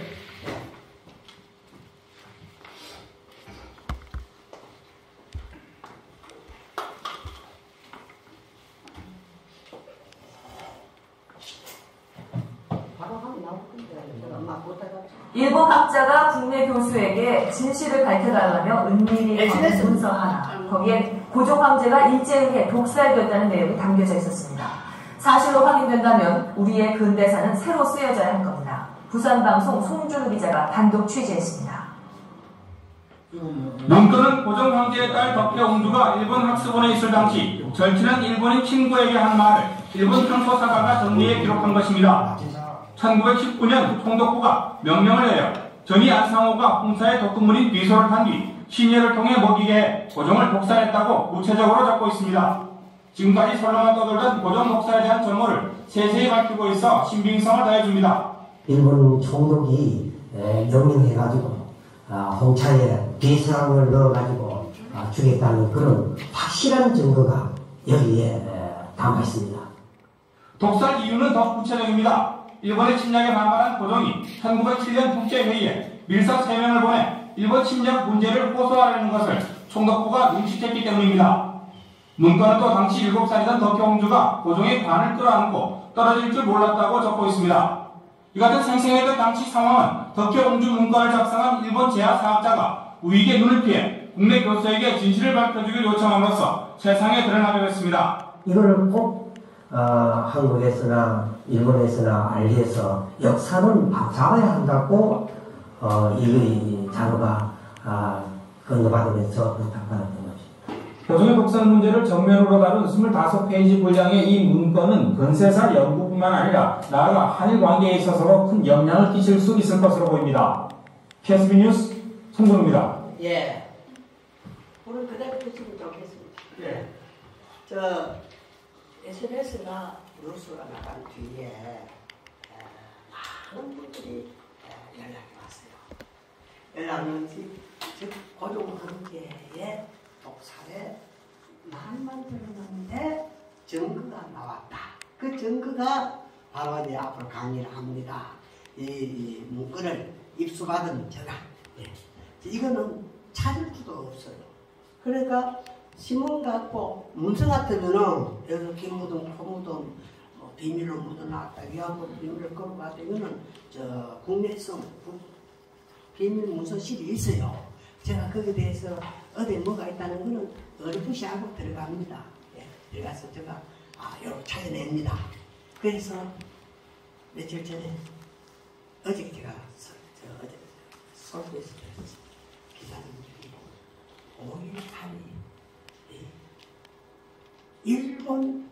Speaker 2: 일본 학자가 국내 교수에게 진실을 밝혀달라며 은밀히 보낸 문서 하나. 거기에 고종 황제가 일제에 의해 독살됐다는 내용이 담겨져 있었습니다. 사실로 확인된다면 우리의 근대사는 새로 쓰여져야 할 겁니다. 부산방송 송준우 기자가 단독 취재했습니다.
Speaker 3: 문건은 고종 황제의 딸 덕혜옹주가 일본 학습원에 있을 당시 절친한 일본인 친구에게 한 말을 일본 상소사가가 정리해 기록한 것입니다. 1919년 총독부가 명령을 내려 전이 안상호가 홍사의 덕분문인 비소를 탄 뒤 신예를 통해 먹이게 해 고종을 독살했다고 구체적으로 적고 있습니다. 지금까지 설렁만 떠돌던 고종 독살에 대한 전모를 세세히 밝히고 있어 신빙성을 더해줍니다.
Speaker 4: 일본 총독이 명령해가지고 홍차에 비상을 넣어가지고 주겠다는 그런 확실한 증거가 여기에 담아 있습니다.
Speaker 3: 독살 이유는 더 구체적입니다. 일본의 침략에 반발한 고종이 1907년 국제회의에 밀사 3명을 보내 일본 침략 문제를 호소하려는 것을 총독부가 눈치챘기 때문입니다. 문건은 또 당시 7살이던 덕혜옹주가 고종의 관을 끌어안고 떨어질 줄 몰랐다고 적고 있습니다. 이 같은 생생했던 당시 상황은 덕혜옹주 문건을 작성한 일본 재하사학자가 우익의 눈을 피해 국내 교수에게 진실을 밝혀주길 요청함으로써 세상에 드러나게 됐습니다.
Speaker 4: 이거를 꼭 한국에서나 일본에서나 알리해서 역사는 잡아야 한다고 이 자료가 건너받으면서 부탁받았던 것입니다.
Speaker 5: 고종의 독살 문제를 정면으로 다룬 25페이지 분량의 이 문건은 근세사 연구뿐만 아니라 나아가 한일 관계에 있어서 큰 영향을 끼칠 수 있을 것으로 보입니다. PSB 뉴스 송준우입니다.
Speaker 1: 예. 오늘 그대로 보시면 좋겠습니다. 예. SNS나 뉴스가 나간 뒤에 많은 분들이 독살하는지, 즉 고종황제의 독살에 말만 들었는데 증거가 나왔다. 그 증거가 바로 이제 앞으로 강의를 합니다. 이 문건을 입수받은 제가 이거는 찾을 수도 없어요. 그러니까 신문 갖고 문서 같으면은 여기서 김무동, 포무동 비밀로 묻어놨다. 위안부 비밀을 걸어갔다. 이거는 저 국내성 비밀 문서실이 있어요. 제가 거기에 대해서 어디에 뭐가 있다는 거는 어렴풋이 알고 들어갑니다. 들어가서 제가 요렇게 찾아냅니다. 그래서 며칠 전에 어제 제가 어제 서울에서 기사님들이 5.18이 일본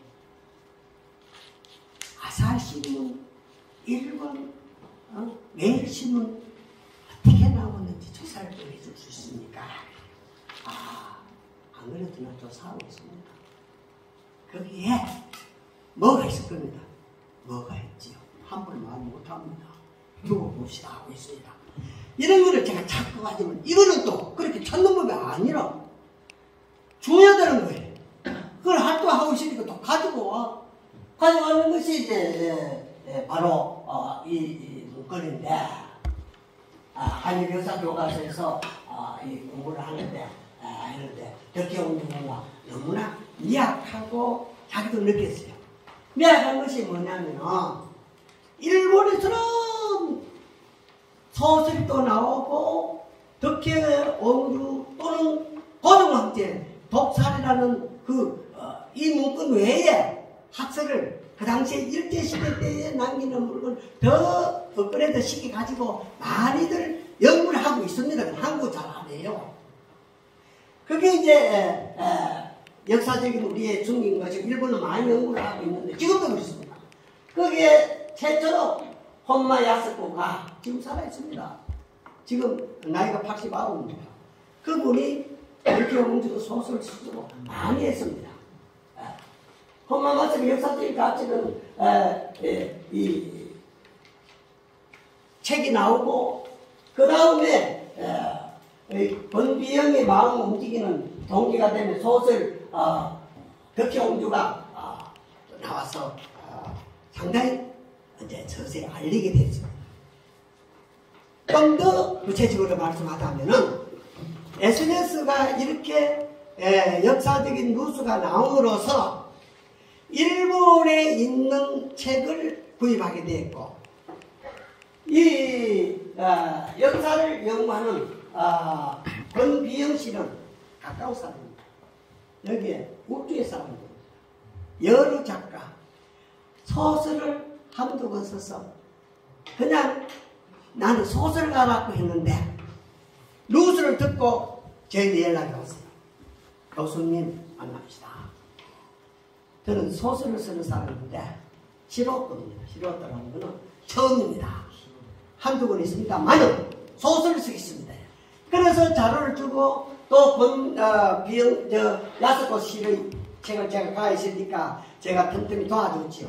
Speaker 1: 아사히신문, 일본 매일신문 어떻게 나오는지 조사를 좀 해줄 수 있습니까? 안 그래도 나 조사하고 있습니다. 거기에 뭐가 있을 겁니다. 뭐가 있지요? 함부로 말 못합니다. 두고 봅시다 하고 있습니다. 이런 거를 제가 찾고 가지면 이거는 또 그렇게 찾는 법이 아니라 중요하다는 거예요. 그걸 활동하고 있으니까 또 가지고 와. 가져가는 것이 이제 바로 이 문건인데 한일역사교과서에서 이 공부를 하는데 덕혜옹주가 너무나 미약하고 자기도 느꼈어요. 미약한 것이 뭐냐면 일본에서는 소설이 또 나오고 덕혜옹주 또는 고종황제 독살이라는 이 문건 외에 학설을 그 당시에 일제시대 때에 남기는 물건 더 업그레이드 시켜가지고 많이들 연구를 하고 있습니다. 한국 잘 안 해요. 그게 이제 역사적인 우리의 중인 것이 일본은 많이 연구를 하고 있는데 지금도 그렇습니다. 거기에 최초로 혼마 야스코가 지금 살아있습니다. 지금 나이가 89입니다. 그분이 덕혜옹주 소설 스스로 많이 했습니다. 혼마마스의 역사적인 가치는 이 책이 나오고 그 다음에 권비영의 마음을 움직이는 동기가 되는 소설 덕혜옹주가 나와서 상당히 이제 서서히 알리게 됐습니다. 좀 더 구체적으로 말씀하자면은 SNS가 이렇게 역사적인 뉴스가 나옴으로써 일본에 있는 책을 구입하게 됐고 이 역사를 연구하는 권비영 씨는 가까운 사람입니다. 여기에 우주의 사람입니다. 여러 작가 소설을 한두 권 써서 그냥 나는 소설가라고 했는데 뉴스를 듣고 저희한테 연락이 왔어요. 교수님 만납시다. 저는 소설을 쓰는 사람인데 실효급입니다. 실효급이라는 것은 처음입니다. 한두 권 있습니다만은 소설을 쓰겠습니다. 그래서 자료를 주고 또 야스코 씨의 책을 제가 가 있으니까 제가 틈틈이 도와줬지요.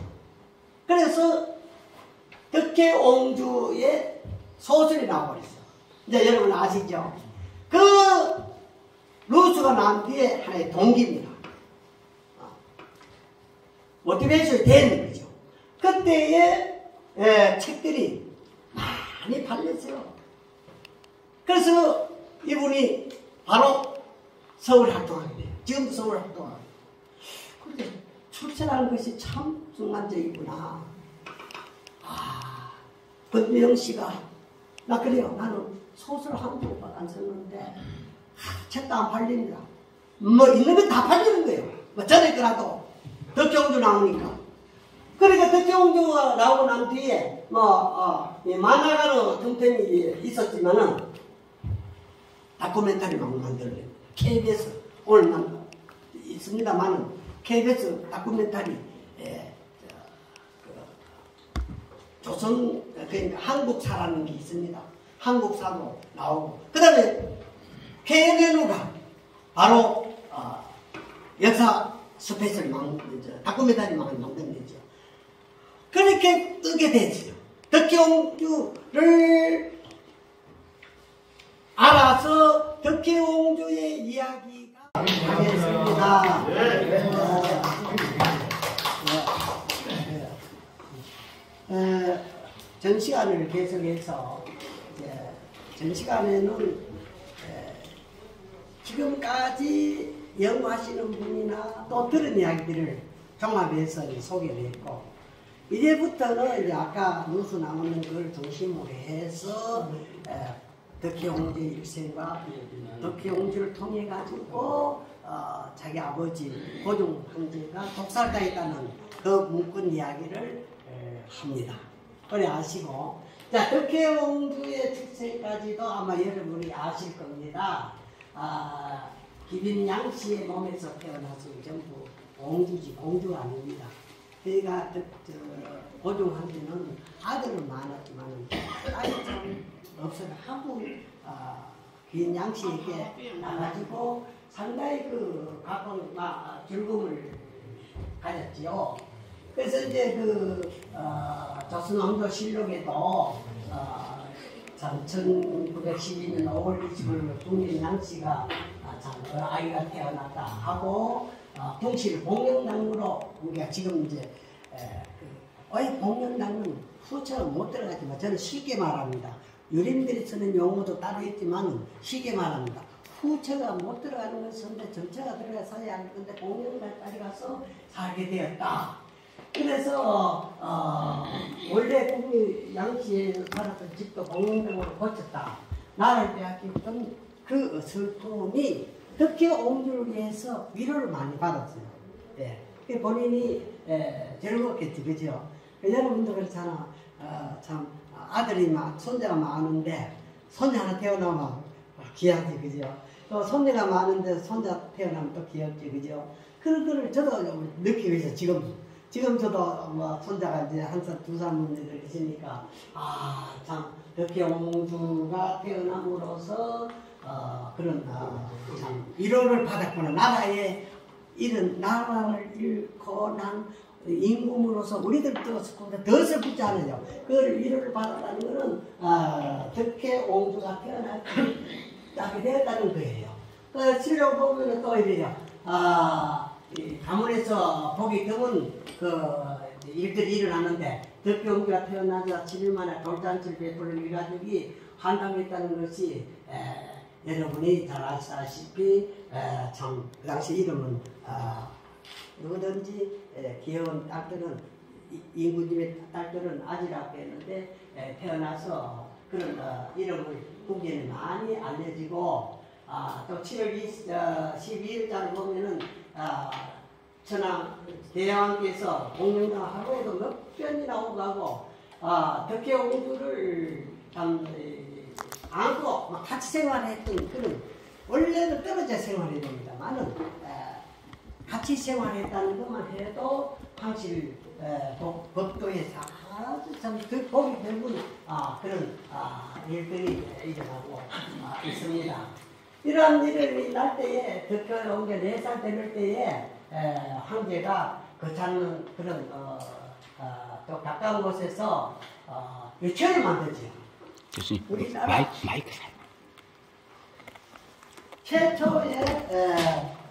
Speaker 1: 그래서 덕혜옹주의 소설이 나와버렸어요. 이제 여러분 아시죠? 그 루스가 나온 뒤에 하나의 동기입니다. 모티베이션이 되는 거죠. 그때의 책들이 많이 팔렸어요. 그래서 이분이 바로 서울 활동하게 돼요. 지금도 서울 활동하게 돼요. 그런데 출세라는 것이 참 순간적이구나. 권비영 씨가 나 그래요. 나는 소설 한 권밖에 안 썼는데 책도 안 팔립니다. 뭐 있는 건 다 팔리는 거예요. 뭐 전에 거라도 덕혜옹주 나오니까. 그러니까 덕혜옹주가 나오고 난 뒤에 만화가는 틈틈이 있었지만은 다큐멘터리 막 만들어요. KBS 오늘 있습니다만은 KBS 다큐멘터리 조선 그러니까 한국사라는 게 있습니다. 한국사도 나오고 그 다음에 KNNU가 바로 역사 스페셜 다큐멘터리 만든 거죠. 그렇게 뜨게 되죠. 덕혜옹주를 알아서 덕혜옹주의 이야기가 하겠습니다. 전 시간을 계속해서 전 시간에는 지금까지 연구하시는 분이나 또 들은 이야기들을 종합해서 소개를 했고, 이제부터는 이제 아까 뉴스 나오는 걸 중심으로 해서 덕혜옹주 일생과 덕혜옹주를 통해 가지고 자기 아버지 고종 황제가 독살당했다는 그 문건 이야기를 합니다. 그래 아시고, 자, 덕혜옹주의 특징까지도 아마 여러분이 아실 겁니다. 기빈양 씨의 몸에서 태어나서 전부 공주지, 공주가 아닙니다. 그러니까 고종 황제는 아들은 많았지만 딸이 참 없어서 하고 기빈양 씨에게 나가지고 상당히 그 가끔 즐거움을 가졌지요. 그래서 이제 조선왕조실록에도 1912년 5월 20일 국민양 씨가 아이가 태어났다 하고 동실 봉영당으로 우리가 지금 이제 왜 봉영당은 후처가 못 들어가지만 저는 쉽게 말합니다. 유림들이 쓰는 용어도 따로 있지만 쉽게 말합니다. 후처가 못 들어가는 것은 전체가 들어가서야 할 건데 봉영당까지 가서 살게 되었다. 그래서 원래 국민 양씨에서 살았던 집도 봉영당으로 고쳤다. 나를 빼앗겼던 그 슬픔이 덕혜옹주를 위해서 위로를 많이 받았어요. 예. 본인이 즐겁겠지, 그죠? 여러분도 그렇잖아. 참 아들이 손자가 많은데 손자 하나 태어나면 귀하지, 그죠? 또 손녀가 많은데 손자 태어나면 또 귀엽지, 그죠? 그런 거를 저도 느끼고 있어요. 지금 저도 뭐 손자가 이제 1살, 2살 문제들 계시니까 참 덕혜옹주가 태어남으로써 그런 참 위로를 받았구나. 나라의 이런 나라를 잃고 난 임금으로서 우리들도 더 슬프지 않아요. 그걸 위로를 받았다는 것은 덕혜옹주가 태어나게 되었다는 거예요. 그 실력 보면 또 이래요. 가문에서 보기 드문 일들이 일어났는데 덕혜옹주가 태어나자 7일 만에 돌잔치를 베풀는 일가족이 한당했다는 것이 여러분이 잘 아시다시피 참 그 당시 이름은 누구든지 귀여운 딸들은 임금님의 딸들은 아지라고 했는데 태어나서 그런 이름을 국민에 많이 알려지고 또 7월 12일자를 보면은 전하 대왕께서 공명당 하루에도 몇 번이나 오고 가고 덕혜옹주를 참 안고 같이 생활했던 그런, 원래는 떨어져 생활해야 됩니다만은 같이 생활했다는 것만 해도 황실 법도에서 아주 참 보기 드문 그런 일들이 일어나고 있습니다. 이러한 일을 날 때에 덕혜옹주가 4살 되는 때에 황제가 그 찾는 그런 또 가까운 곳에서 유치원을 만들죠.
Speaker 6: 교수님,
Speaker 1: 우리나라
Speaker 6: 마이크
Speaker 1: 최초의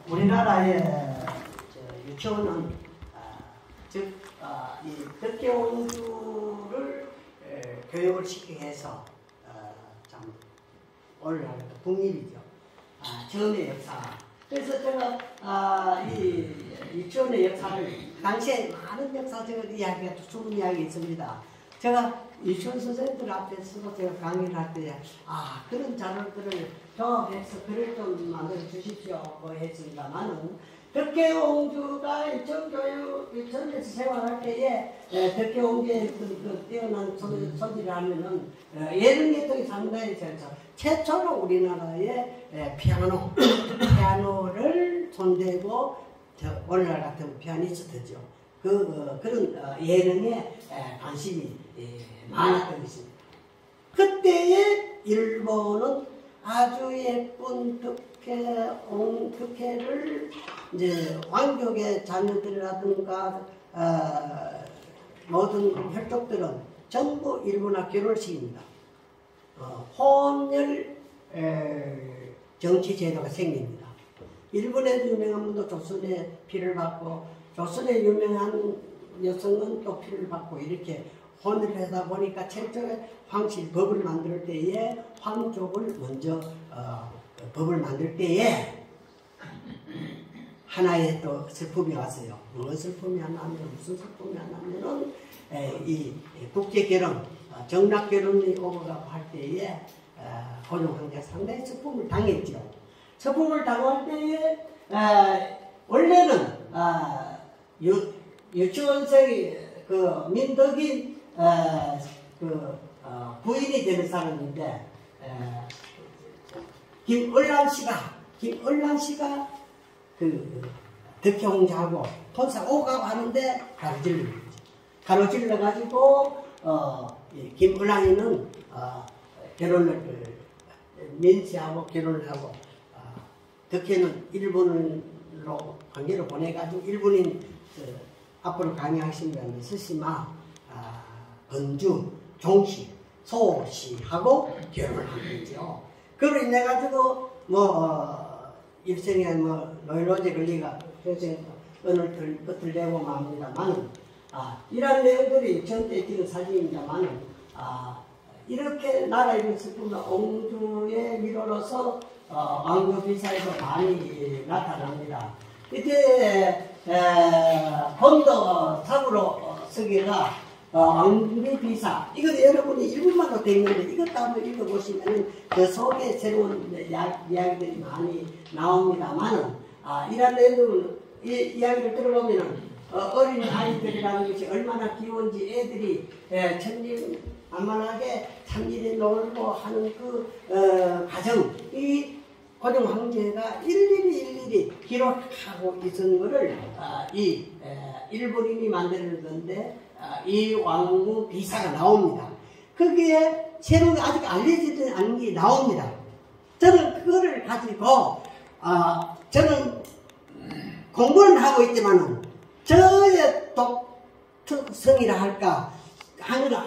Speaker 1: 우리나라의 유치원은 즉 이 덕혜옹주를 교육을 시키기 위해서 참 오늘날 국립이죠. 처음의 역사. 그래서 제가 이 유치원의 역사를 당시에 많은 역사적인 이야기가 좋은 이야기 있습니다. 제가 유치원 선생님들 앞에서 제가 강의를 할 때 그런 자료들을 종합해서 글을 좀 만들어 주십시오 했습니다만은 덕혜옹주가 유치원에서 생활할 때에 덕혜옹주의 그 뛰어난 소질을 하면은 예능계통이 상당히 최초로 우리나라에 피아노를 손대고 오늘날 같은 피아니스트죠. 그런 예능에 관심이 많았던 것입니다. 그때에 일본은 아주 예쁜 덕혜를 이제 왕족의 자녀들이라든가 모든 혈족들은 전부 일본화 결혼식입니다. 혼혈 정치 제도가 생깁니다. 일본에도 유명한 분도 조선의 피를 받고 조선의 유명한 여성은 또 피를 받고 이렇게 혼을 하다 보니까 최초에 황실 법을 만들 때에 황족을 먼저 법을 만들 때에 하나의 또 슬픔이 왔어요. 무슨 슬픔이 왔냐면 무슨 슬픔이 왔냐면은 이 국제결혼, 정락결혼이 오고가고 할 때에 고종 황제가 상당히 슬픔을 당했죠. 슬픔을 당할 때에 원래는 유치원생이 그 민덕인 부인이 되는 사람인데 김을란 씨가 그 덕혜홍자하고 본사 오가고 하는데 가로질러 가지고 김을란이는 결혼을 민씨하고 결혼을 하고 덕혜는 일본으로 관계를 보내가지고 일본인 앞으로 강의하시면 스시마 건주 종씨 소씨하고 결혼을 한 거죠. 그로 인해 가지고 일생에 노이로제 걸리가 평생에 은을 끝을 내고 맙니다만 이런 내용들이 전때 찍은 사진입니다만 이렇게 나라 이름 슬픔은 옹주의 미로로서 왕조 비사에서 많이 나타납니다. 이때 본도 탑으로 서기가 왕비 비사 이거 여러분이 일본말로 되어 있는데 이것도 한번 읽어보시면 그 속에 새로운 이야기들이 많이 나옵니다만 이런 내용을 이야기를 들어보면 어린 아이들이라는 것이 얼마나 귀여운지 애들이 천진만만하게 참일에 놀고 하는 그 과정 이 고종 황제가 일일이 기록하고 있은 것을 이 일본인이 만드는 건데 이 왕후 비사가 나옵니다. 거기에 새로운 아직 알려지지 않은 게 나옵니다. 저는 그거를 가지고 저는 공부를 하고 있지만은 저의 독특성이라 할까 하느라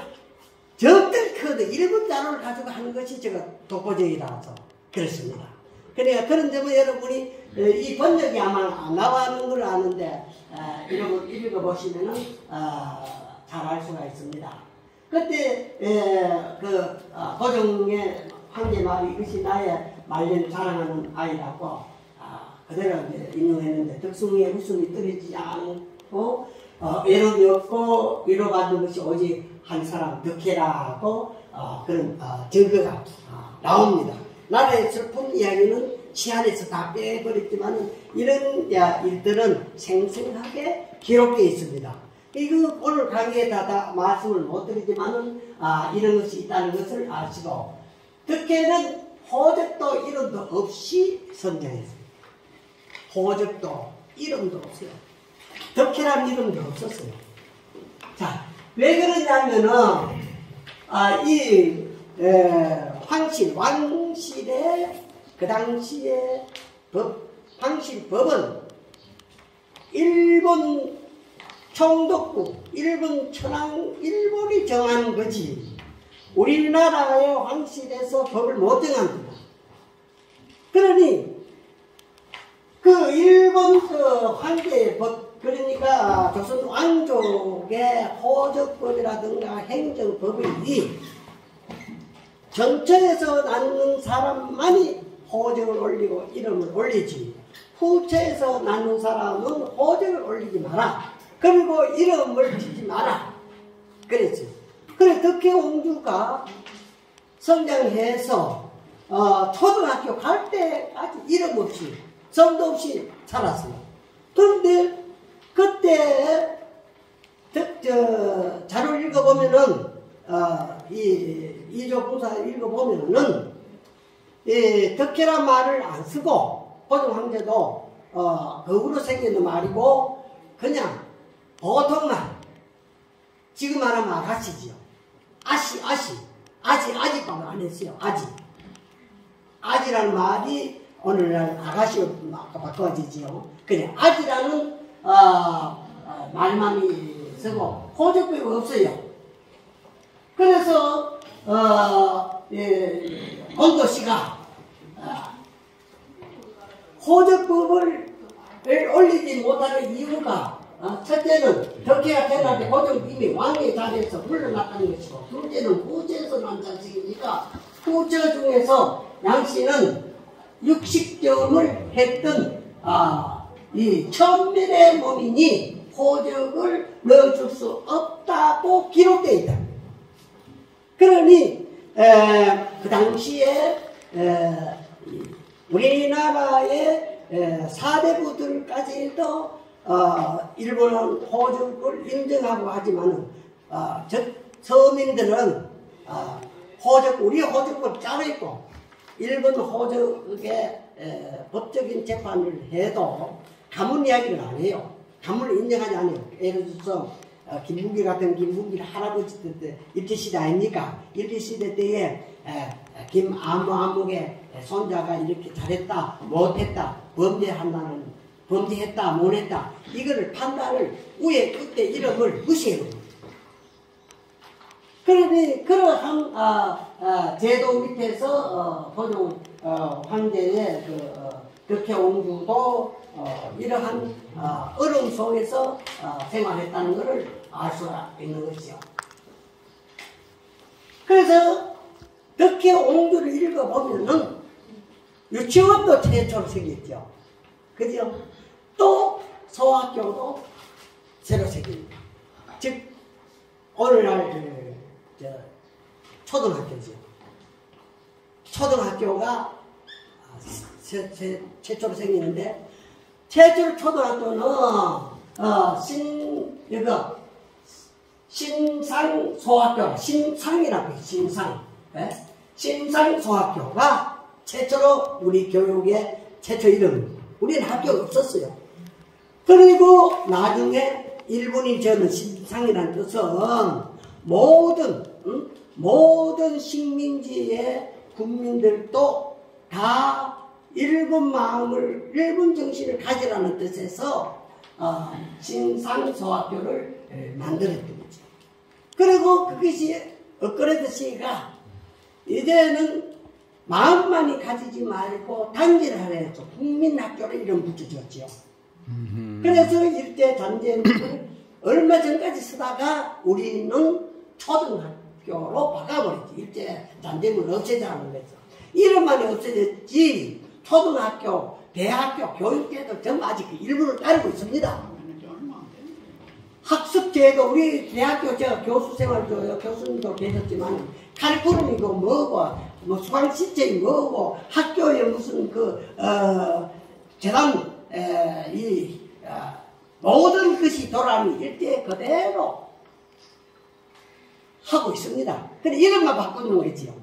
Speaker 1: 적들 크도 일본 단어를 가지고 하는 것이 제가 독보적이라서 그렇습니다. 그러니까 그런 점은 여러분이 이 번역이 아마 나와는 걸 아는데 읽어보시면은 잘 알 수가 있습니다. 그때 고종의 황제 말이 이것이 나의 말년을 자랑하는 아이라고 그대로 이제 인용했는데 덕숭이의 웃음이 떨어지지 않고 외로움이 없고 위로받는 것이 오직 한 사람 덕혜라고 그런 증거가 나옵니다. 나라의 슬픈 이야기는 시안에서 다 빼버렸지만 이런 일들은 생생하게 기록되어 있습니다. 이거 오늘 강의에 다 말씀을 못 드리지만은 이런 것이 있다는 것을 아시고 덕혜는 호적도 이름도 없이 선정했습니다. 호적도 이름도 없어요. 덕혜라는 이름도 없었어요. 자, 왜 그러냐면은 왕실의 그 당시에 황실법은 일본 총독부, 일본 천황, 일본이 정하는 거지 우리나라의 황실에서 법을 못 정합니다. 그러니 그 일본 황제의 법, 그러니까 조선 왕족의 호적법이라든가 행정법이 정처에서 낳는 사람만이 호적을 올리고 이름을 올리지 후처에서 낳는 사람은 호적을 올리지 마라. 그리고 이름을 짓지 마라. 그랬죠. 그래 덕혜옹주가 성장해서 초등학교 갈 때까지 이름 없이 성도 없이 살았어요. 그런데 그때 자료를 읽어보면은 이조공사를 읽어보면은 덕혜란 말을 안 쓰고 고종 황제도 거꾸로 생기는 말이고 그냥 보통 말 지금 말하면 아가씨지요. 아지밖에 안 했어요. 아지라는 말이 오늘날 아가씨로 바꿔지지요. 그래 아지라는 말만이 쓰고 호적법이 없어요. 그래서 권도씨가 호적법을 올리지 못하는 이유가 첫째는 덕혜가 태어날 때 호적 이미 왕의 자리에서 물러났다는 것이고, 둘째는 후제에서 난 자식이니까 후제 중에서 양씨는 60점을 했던 이 천민의 몸이니 호적을 넣어줄 수 없다고 기록되어 있다. 그러니 그 당시에 우리나라의 사대부들까지도 일본은 호적을 인정하고 하지만은 서민들은 우리 호적법 짜여 있고 일본 호적의 법적인 재판을 해도 가문 이야기를 안 해요. 가문을 인정하지 않아요. 예를 들어서 김부기 같은 김부기 할아버지 때 일제시대 아닙니까? 일제시대 때에 김아무의 손자가 이렇게 잘했다 못했다 범죄했다 못했다 이거를 판단을 위에 끝에 이름을 무시해요. 그러니 그러한 제도 밑에서 고종 황제의 덕혜옹주도 이러한 어려움 속에서 생활했다는 것을 알 수가 있는 것이죠. 그래서 덕혜옹주를 읽어보면은 유치원도 최초로 생겼죠. 그죠? 또 소학교도 새로 생깁니다. 즉 오늘날 초등학교죠. 초등학교가 최초로 생기는데, 최초로 초등학교는 신상소학교, 신상이라고 해요. 신상. 네? 신상소학교가 최초로 우리 교육의 최초 이름. 우리는 학교가 없었어요. 그리고 나중에 일본이 저는 신상이라는 뜻은 모든 식민지의 국민들도 다 일본 마음을, 일본 정신을 가지라는 뜻에서 신상소학교를 만들었던 거죠. 그리고 그것이 엇그레듯이가 이제는 마음만이 가지지 말고 단지를 하려서 국민학교를 이름 붙여줬죠. 그래서 일제전쟁을 얼마 전까지 쓰다가 우리는 초등학교로 바꿔버렸지. 일제전쟁을 없애자는 거죠. 이름만이 없어졌지 초등학교, 대학교, 교육제도 전부 아직 일부를 따르고 있습니다. 학습제도 우리 대학교 제가 교수 생활도 교수님도 계셨지만 칼कु름이고 뭐고 뭐 수강시책이 뭐고 학교에 무슨 재단 모든 것이 돌아가는 일대 그대로 하고 있습니다. 근데 이름만 바꾸는 거지요.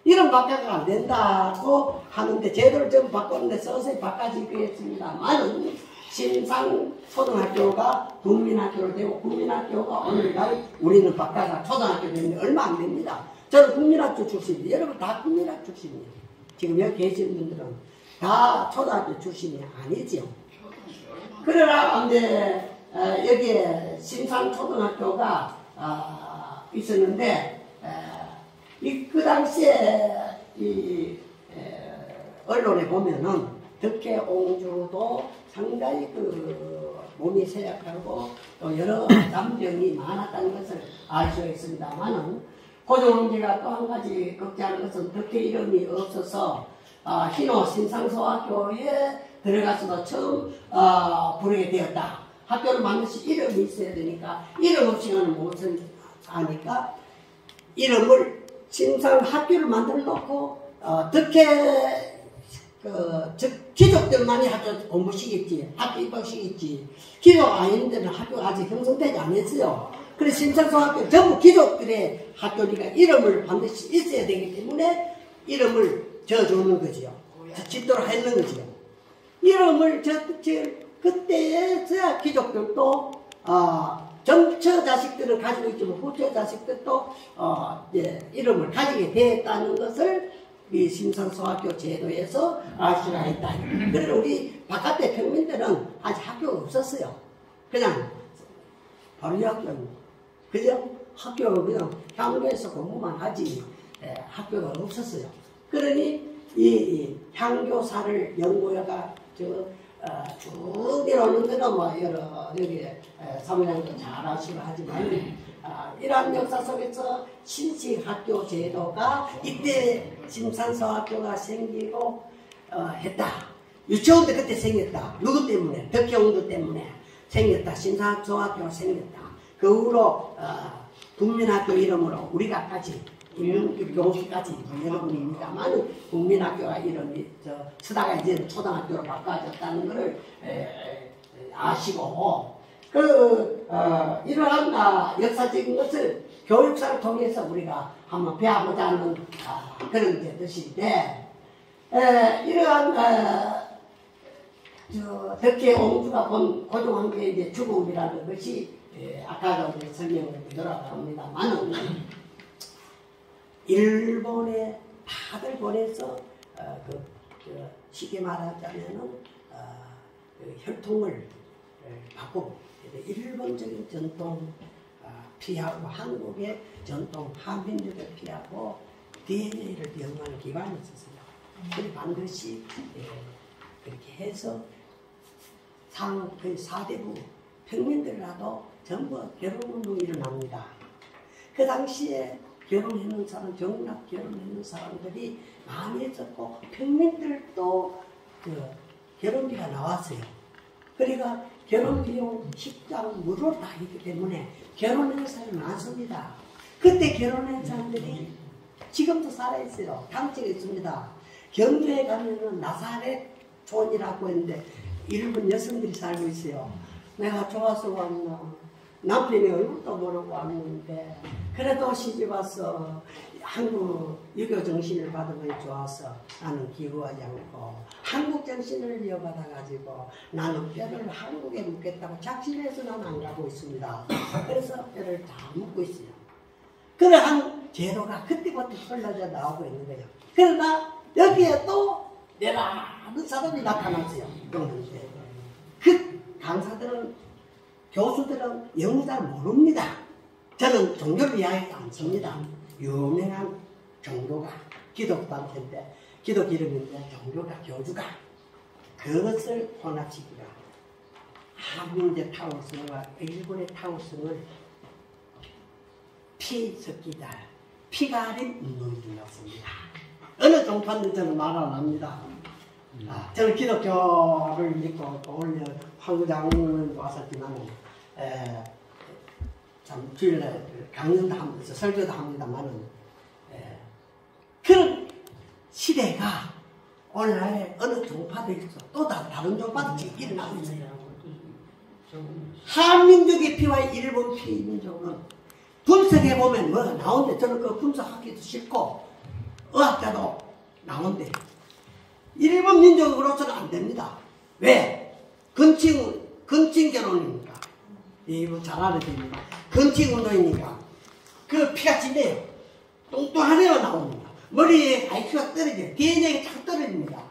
Speaker 1: 이름 바꿔가 안 된다고 하는데 제도를 좀 바꿨는데 서서히 바꿔지고 했습니다만 신상초등학교가 국민학교로 되고 국민학교가 오늘날 우리는 바꿔가 초등학교 되는데 얼마 안 됩니다. 저는 국민학교 출신이에요. 여러분 다 국민학교 출신이에요. 지금 여기 계신 분들은 다 초등학교 출신이 아니죠. 그러나 이제 여기에 신상초등학교가 있었는데 그 당시에 언론에 보면은 덕혜옹주도 상당히 몸이 쇠약하고 또 여러 남병이 많았다는 것을 알 수 있습니다만은 고종황제가 또 한 가지 걱정하는 것은 덕혜 이름이 없어서 희노 신상소학교에 들어가서도 처음 부르게 되었다. 학교를 반드시 이름이 있어야 되니까 이름 없이는 못을 하니까 이름을 신상학교를 만들어 놓고 덕혜 귀족들만이 학교 공부시겠지, 학교 입학시겠지. 귀족 아닌 데는 학교가 아직 형성되지 않았어요. 그래서 신상소학교 전부 귀족들의 학교니까 이름을 반드시 있어야 되기 때문에 이름을 지어주는 거지요. 짓도록 했는 거지요. 이름을 그때에서야 귀족들도 전처 자식들은 가지고 있지만 후처 자식들도 이름을 가지게 되었다는 것을 이 신상소학교 제도에서 알 수가 있다. 그래서 우리 바깥의 평민들은 아직 학교가 없었어요. 그냥 바로 학교입니다. 그죠? 학교가 그냥 향교에서 공부만 하지 학교가 없었어요. 그러니 이 향교사를 연구해가 쭉 내려오는 데는 뭐 여기 사무장도 잘 아시고 하지만 이러한 역사 속에서 신식학교 제도가 이때 심산서학교가 생기고 했다. 유치원도 그때 생겼다. 누구 때문에? 덕혜옹도 때문에 생겼다. 심산서학교가 생겼다. 그 후로 국민학교 이름으로 우리가까지 교수까지 여러분입니다만 국민학교가 이름이 서다가 이제 초등학교로 바꿔졌다는 것을 아시고 이러한 역사적인 것을 교육사를 통해서 우리가 한번 배워보자 하는 그런 뜻인데 이러한 덕혜옹주가 본 고종황제의 죽음이라는 것이 아까도 설명을 드렸습니다만 일본에 다들 보내서 쉽게 말하자면은 혈통을 바꾸고 일본적인 전통 피하고 한국의 전통 한민족을 피하고 DNA를 연구하는 기관이 있었습니다. 그래서 반드시 그렇게 해서 그 4대부 평민들이라도 전부 결혼운동이 일어납니다. 그 당시에 결혼했는 사람, 경락 결혼했는 사람들이 많이 있었고 평민들도 결혼비가 나왔어요. 그러니까 결혼비용, 식장, 무료로 다 있기 때문에 결혼하는 사람이 많습니다. 그때 결혼한 사람들이 지금도 살아있어요. 당직에 있습니다. 경주에 가면은 나사렛 촌이라고 했는데 일본 여성들이 살고 있어요. 내가 좋아서 왔나? 남편의 얼굴도 모르고 왔는데 그래도 시집 와서 한국 유교 정신을 받으면 좋아서 나는 기부하지 않고 한국 정신을 이어받아가지고 나는 뼈를 한국에 묻겠다고 작심해서 나는 안 가고 있습니다. 그래서 뼈를 다 묻고 있어요. 그러한 제도가 그때부터 흘러져 나오고 있는 거예요. 그러나 여기에 또 내가 아는 사람이 나타났어요. 그 강사들은 교수들은 영어 잘 모릅니다. 저는 종교를 이야기하지 않습니다. 유명한 종교가 기독단체인데 기독 이름인데 종교가 교주가 그것을 혼합시키라. 한국의 타오성과 일본의 타오성을 피 섞이다. 피가 아닌 운동이 되었습니다. 어느 종파는 저는 말 안 합니다. 저는 기독교를 믿고 올려 황구장을 왔었지만 참 주일날 강연도 하면서 설교도 합니다만은 그런 시대가 오늘날에 어느 종파들에서 또 다른 종파도 지금 일어나고 있어요. 한민족의 피와 일본 피민족은 분석해보면 뭐 나오는데 저는 그 분석하기도 싫고 의학자도 나오는데 일본 민족으로서는 안 됩니다. 왜? 근친 결혼이니까. 이거 잘 알아야 됩니다. 근친 운동이니까. 그 피가 진해요. 뚱뚱하네요 나옵니다. 머리에 IQ가 떨어져요. DNA가 쫙 떨어집니다.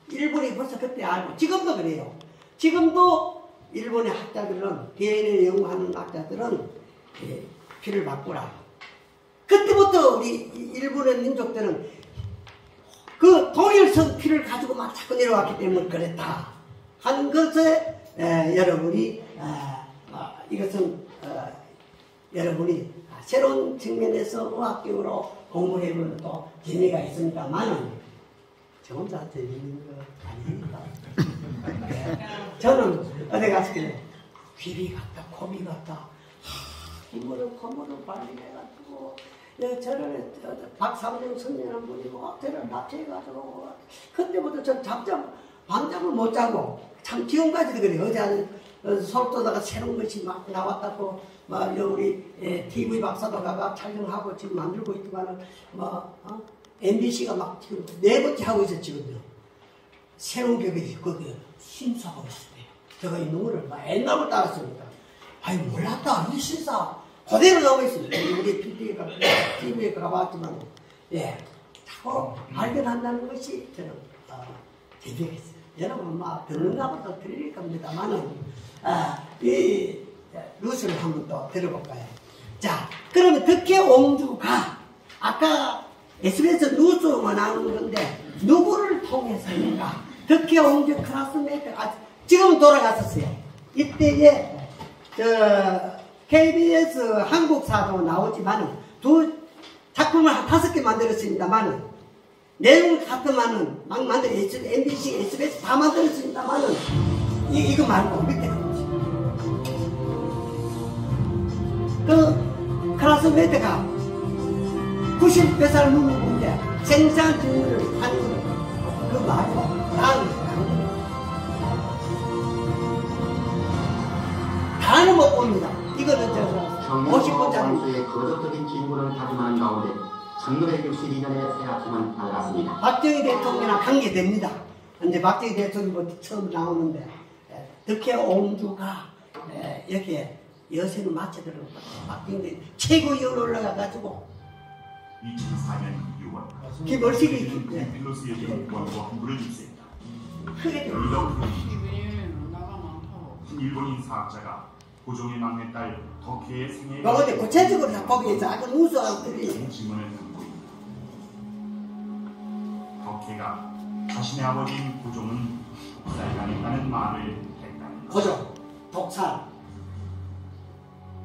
Speaker 1: 일본이 벌써 그때 알고 지금도 그래요. 지금도 일본의 학자들은 DNA 연구하는 학자들은 피를 바꾸라. 그때부터 우리 일본의 민족들은 그 독일성 피를 가지고 막 자꾸 내려왔기 때문에 그랬다 하는 것에 여러분이 이것은 여러분이 새로운 측면에서 의학적으로 공부해보는 또 재미가 있습니다만은 저 혼자 재미있는 거 아닙니다. 저는 어디 갔을 때 귀비 같다 코비 같다 이거를 거물을 발리해가지고 저를 박삼정 선생님 분이 저를 납치해가지고 그때부터 전 밤잠을 못 자고 참 지금까지도 그래요. 어제 서울도다가 새로운 것이 막 나왔다고 막 우리 TV 박사도 가가 촬영하고 지금 만들고 있지만은 MBC가 막 지금 4번째 하고 있어 지금요. 새로운 격이 거기에 심사하고 있어요. 제가 이 노래를 막 옛날부터 따랐습니다. 아니 몰랐다 이 신사 그대로 나오고 있습니다. 우리 TV에 가봤지만 자꾸 발견한다는 것이 저는 재미있어요. 여러분 막 듣는가 보다 들릴 겁니다만은 이 루스를 한번 또 들어볼까요? 자, 그러면 덕혜옹주가 아까 SBS 뉴스만 나오는 건데 누구를 통해서인가? 덕혜 옹주 클래스메이트가 지금 돌아갔었어요. 이때에 KBS 한국사도 나오지만 두 작품을 한 5개 만들었습니다만 내용 같으면은 막 만들어 MBC, SBS 다 만들었습니다만은 이거 말고 밑에 그 클래스메이트가 90몇 살 넘은 건데 생산 직무를 하는 거는 그 말고 다는 못 봅니다. 이거는 저 50분짜리
Speaker 6: 선수의 거적적인 진군을 다짐하는 가운데 1962년에 새아침은 밝았습니다.
Speaker 1: 박정희 대통령이랑 관계됩니다. 근데 박정희 대통령부터 처음 나오는데 덕혜 옹주가 이렇게 여세를 맞춰들고 박정희 최고위원 올라가가지고
Speaker 7: 2004년 6월
Speaker 1: 김월식이
Speaker 7: 필로스 여진 원고 한부를 입수했다.
Speaker 1: 크게
Speaker 7: 한 일본인 사학자가 고종의 막내딸 덕혜의 생애에
Speaker 1: 근데 구체적으로 다 거기에서 아주 우수한 들이
Speaker 7: 질문을 담고 있다. 덕혜가 자신의 아버지인 고종은 독살당했다는 말을 했다.
Speaker 1: 고종, 독살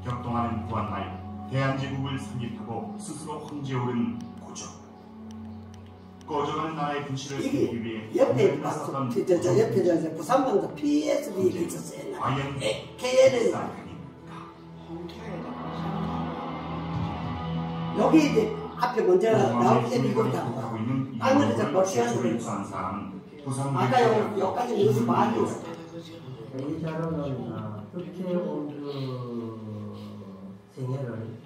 Speaker 7: 격동하는 구한말 대한제국을 설립하고 스스로 황제에 오른 고종. 꺼져가는 나라의 분실을 살리기 위해
Speaker 1: 옆에 봤어. 저 옆에 부산방도 PSB가 있었어요.
Speaker 7: 과연
Speaker 1: KN은 여기 이제 앞에 먼저 나올 때 이거 있다고. 하늘에서 거시하는 아까 여기까지 뉴스 많이 있어.
Speaker 4: 이 자료는 덕혜 옹주 생애를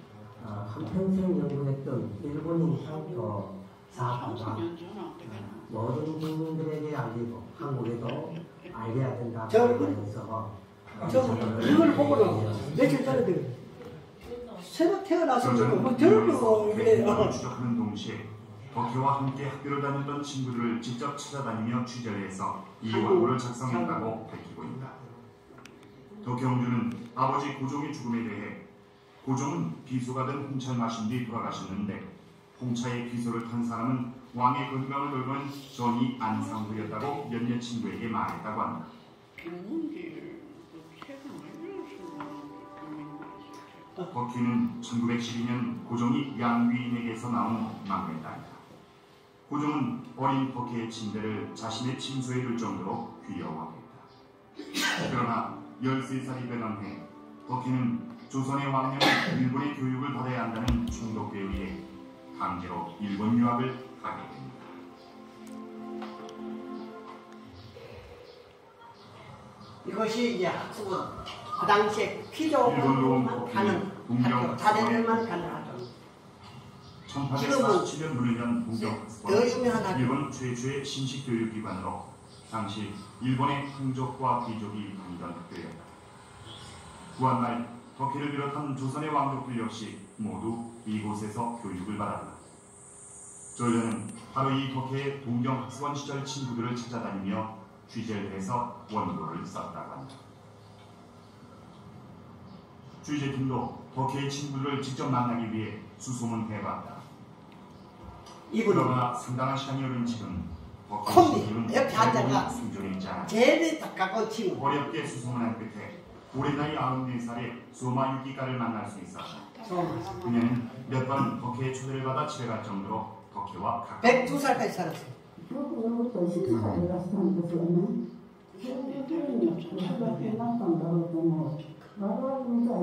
Speaker 4: 한평생 연구했던 일본인 향토 사학가가 모든 국민들에게 알리고 한국에도 알려야 된다고 하면서
Speaker 1: 이걸 보고는 며칠 전에 새로 태어나서 뭐 저렇게 그래요.
Speaker 7: 추적하는 동시에 덕혜와 함께 학교를 다녔던 친구들을 직접 찾아다니며 취재를 해서 이 원고를 작성했다고 밝히고 있다. 덕혜 옹주는 아버지 고종의 죽음에 대해 고종은 비소가 된 홍차를 마신 뒤 돌아가셨는데 홍차의 비소를 탄 사람은 왕의 건강을 돌보는 전이 안상부였다고 몇몇 친구에게 말했다고 한다. 덕혜는 1912년 고종이 양귀인에게서 나온 막내딸이다. 고종은 어린 덕혜의 침대를 자신의 침소에 둘 정도로 귀여워했다. 그러나 13살이 되던 해 덕혜는 조선의 왕녀는 일본의 교육을 받아야 한다는 총독에 의해 강제로 일본 유학을 가게 됩니다.
Speaker 1: 이것이 이제 학습은 그 당시에 피조만 가는 학교, 자대들만 가는 학교.
Speaker 7: 1847년 문의년 동경학습원
Speaker 1: 더 유명한 학교.
Speaker 7: 일본 최초의 신식교육기관으로 당시 일본의 황족과 귀족이 다니던 학교였다. 구한말 덕혜를 비롯한 조선의 왕족들 역시 모두 이곳에서 교육을 받았다. 조연은 바로 이 덕혜의 동경학습원 시절 친구들을 찾아다니며 취재를 해서 원고를 썼다고 한다. 취재팀도 덕혜의 친구들을 직접 만나기 위해 수소문해봤다. 그러나 상당한 시간이 흐른 지금 덕혜의 친구는
Speaker 1: 옆에 앉아가
Speaker 7: 생존에 있지 않았다.
Speaker 1: 제일 가까운 친구.
Speaker 7: 어렵게 수소문한 끝에 올해 나이 94살의 소마 유기가를 만날 수 있었다. 그녀는 몇 번 덕혜의 초대를 받아 집에 갈 정도로 덕혜와 가까웠다.
Speaker 1: 102살까지 살았어요.
Speaker 8: 그것도 식사를 갔던 것은 나라니까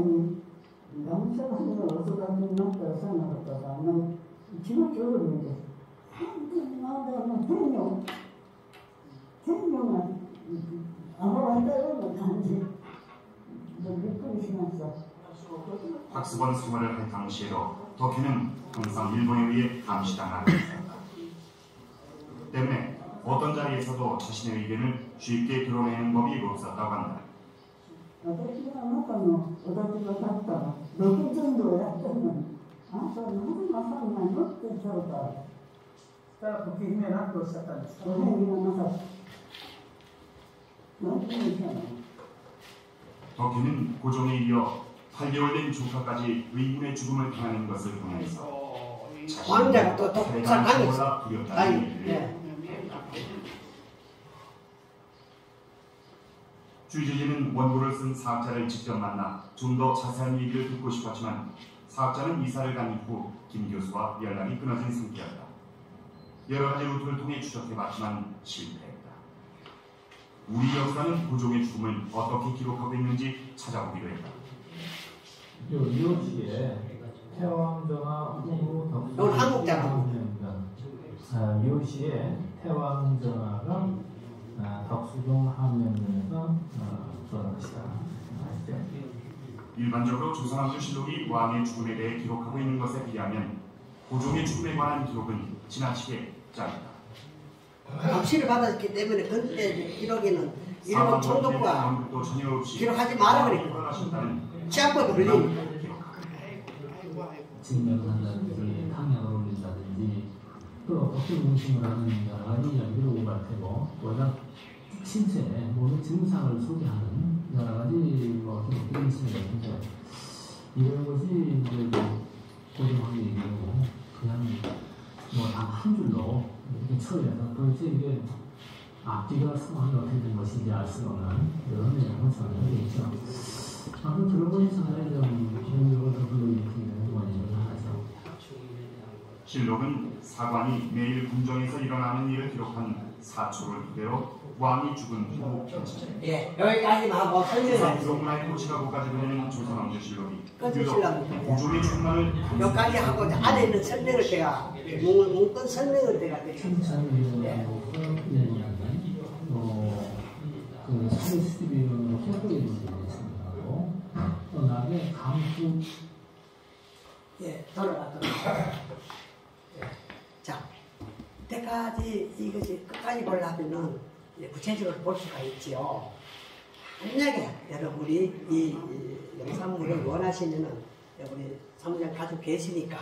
Speaker 8: 남자한테 어디서 가는 남자 생각했다가 난 지금 저러는데 나는 생명은 아무한테도 단지 몇분 지났어.
Speaker 7: 학습원 생활을 할 당시에도 덕혜는 항상 일본에 의해 감시당하고 있었다. 때문에 어떤 자리에서도 자신의 의견을 쉽게 드러내는 법이 없었다고 한다.
Speaker 8: 어디가 나가노 어디가 갔다 몇 정도 했더니 저는 나서는 어떻게 저러다 딱 그렇게 힘에 놔둬 썼다.
Speaker 7: 덕혜는 고종에 이어 8개월 된 조카까지 의문의 죽음을 당하는 것을 보면서
Speaker 1: 왕자가 또 독살 당했어.
Speaker 7: 두렵다는 얘기를 취재진은 원고를 쓴 사학자를 직접 만나 좀 더 자세한 얘기를 듣고 싶었지만 사학자는 이사를 간 이후 김 교수와 연락이 끊어진 상태였다. 여러 가지 루트를 통해 추적해봤지만 실패했다. 우리 역사는 고종의 죽음을 어떻게 기록하고 있는지 찾아보기로 했다.
Speaker 5: 이호시에 태왕전하 후
Speaker 1: 오늘 한국자가
Speaker 5: 이호시에 태왕전하가 덕수동 함명면에서 돌아가시다.
Speaker 7: 일반적으로 조선왕조실록이 왕의 죽음에 대해 기록하고 있는 것에 비하면 고종의 죽음에 관한 기록은 지나치게 짧다.
Speaker 1: 감시를 받았기 때문에 그때 기록에는 일본 총독과 기록하지 마라 그랬고 취약법이 걸리니까
Speaker 9: 증명한다든지 탕약을 올린다든지 또 어떻게 문신을 하느냐가 연기를 오갈 테고 워낙 신체 모든 증상을 소개하는 여러 가지 기록들이 있습니다. 이런 것이 이제 고정하게 얘기하고 그냥 한 줄로 이렇게 처리해서 도대체 이게 앞뒤가 상황이 어떻게 된 것인지 알 수 없는 이런 내용을 전하고 있죠. 그런 것이 상당히 좀 기능력을 더 불러일으키는 원인을 하죠.
Speaker 7: 실록은 사관이 매일 궁정에서 일어나는 일을 기록한 사초를 토대로 왕이 죽은 후
Speaker 1: 예, 여기까지만 하고 설명을
Speaker 7: 부동마의 토치가고까지 보내는 조선왕조실록이
Speaker 1: 꺼주시려고
Speaker 7: 고종의 죽음을
Speaker 1: 여기까지 하고 안에 있는 설명을 제가 문건 설명을 제가 드리겠습니다.
Speaker 9: 그 사리스비는 해보이는 게 있습니다. 또 나중에 강수
Speaker 1: 예, 돌아가도록. 자, 때까지 이것이 끝까지 보려면은 구체적으로 볼 수가 있지요. 만약에 여러분이 이 영상물을 원하시면은 우리 사무장 가지고 계시니까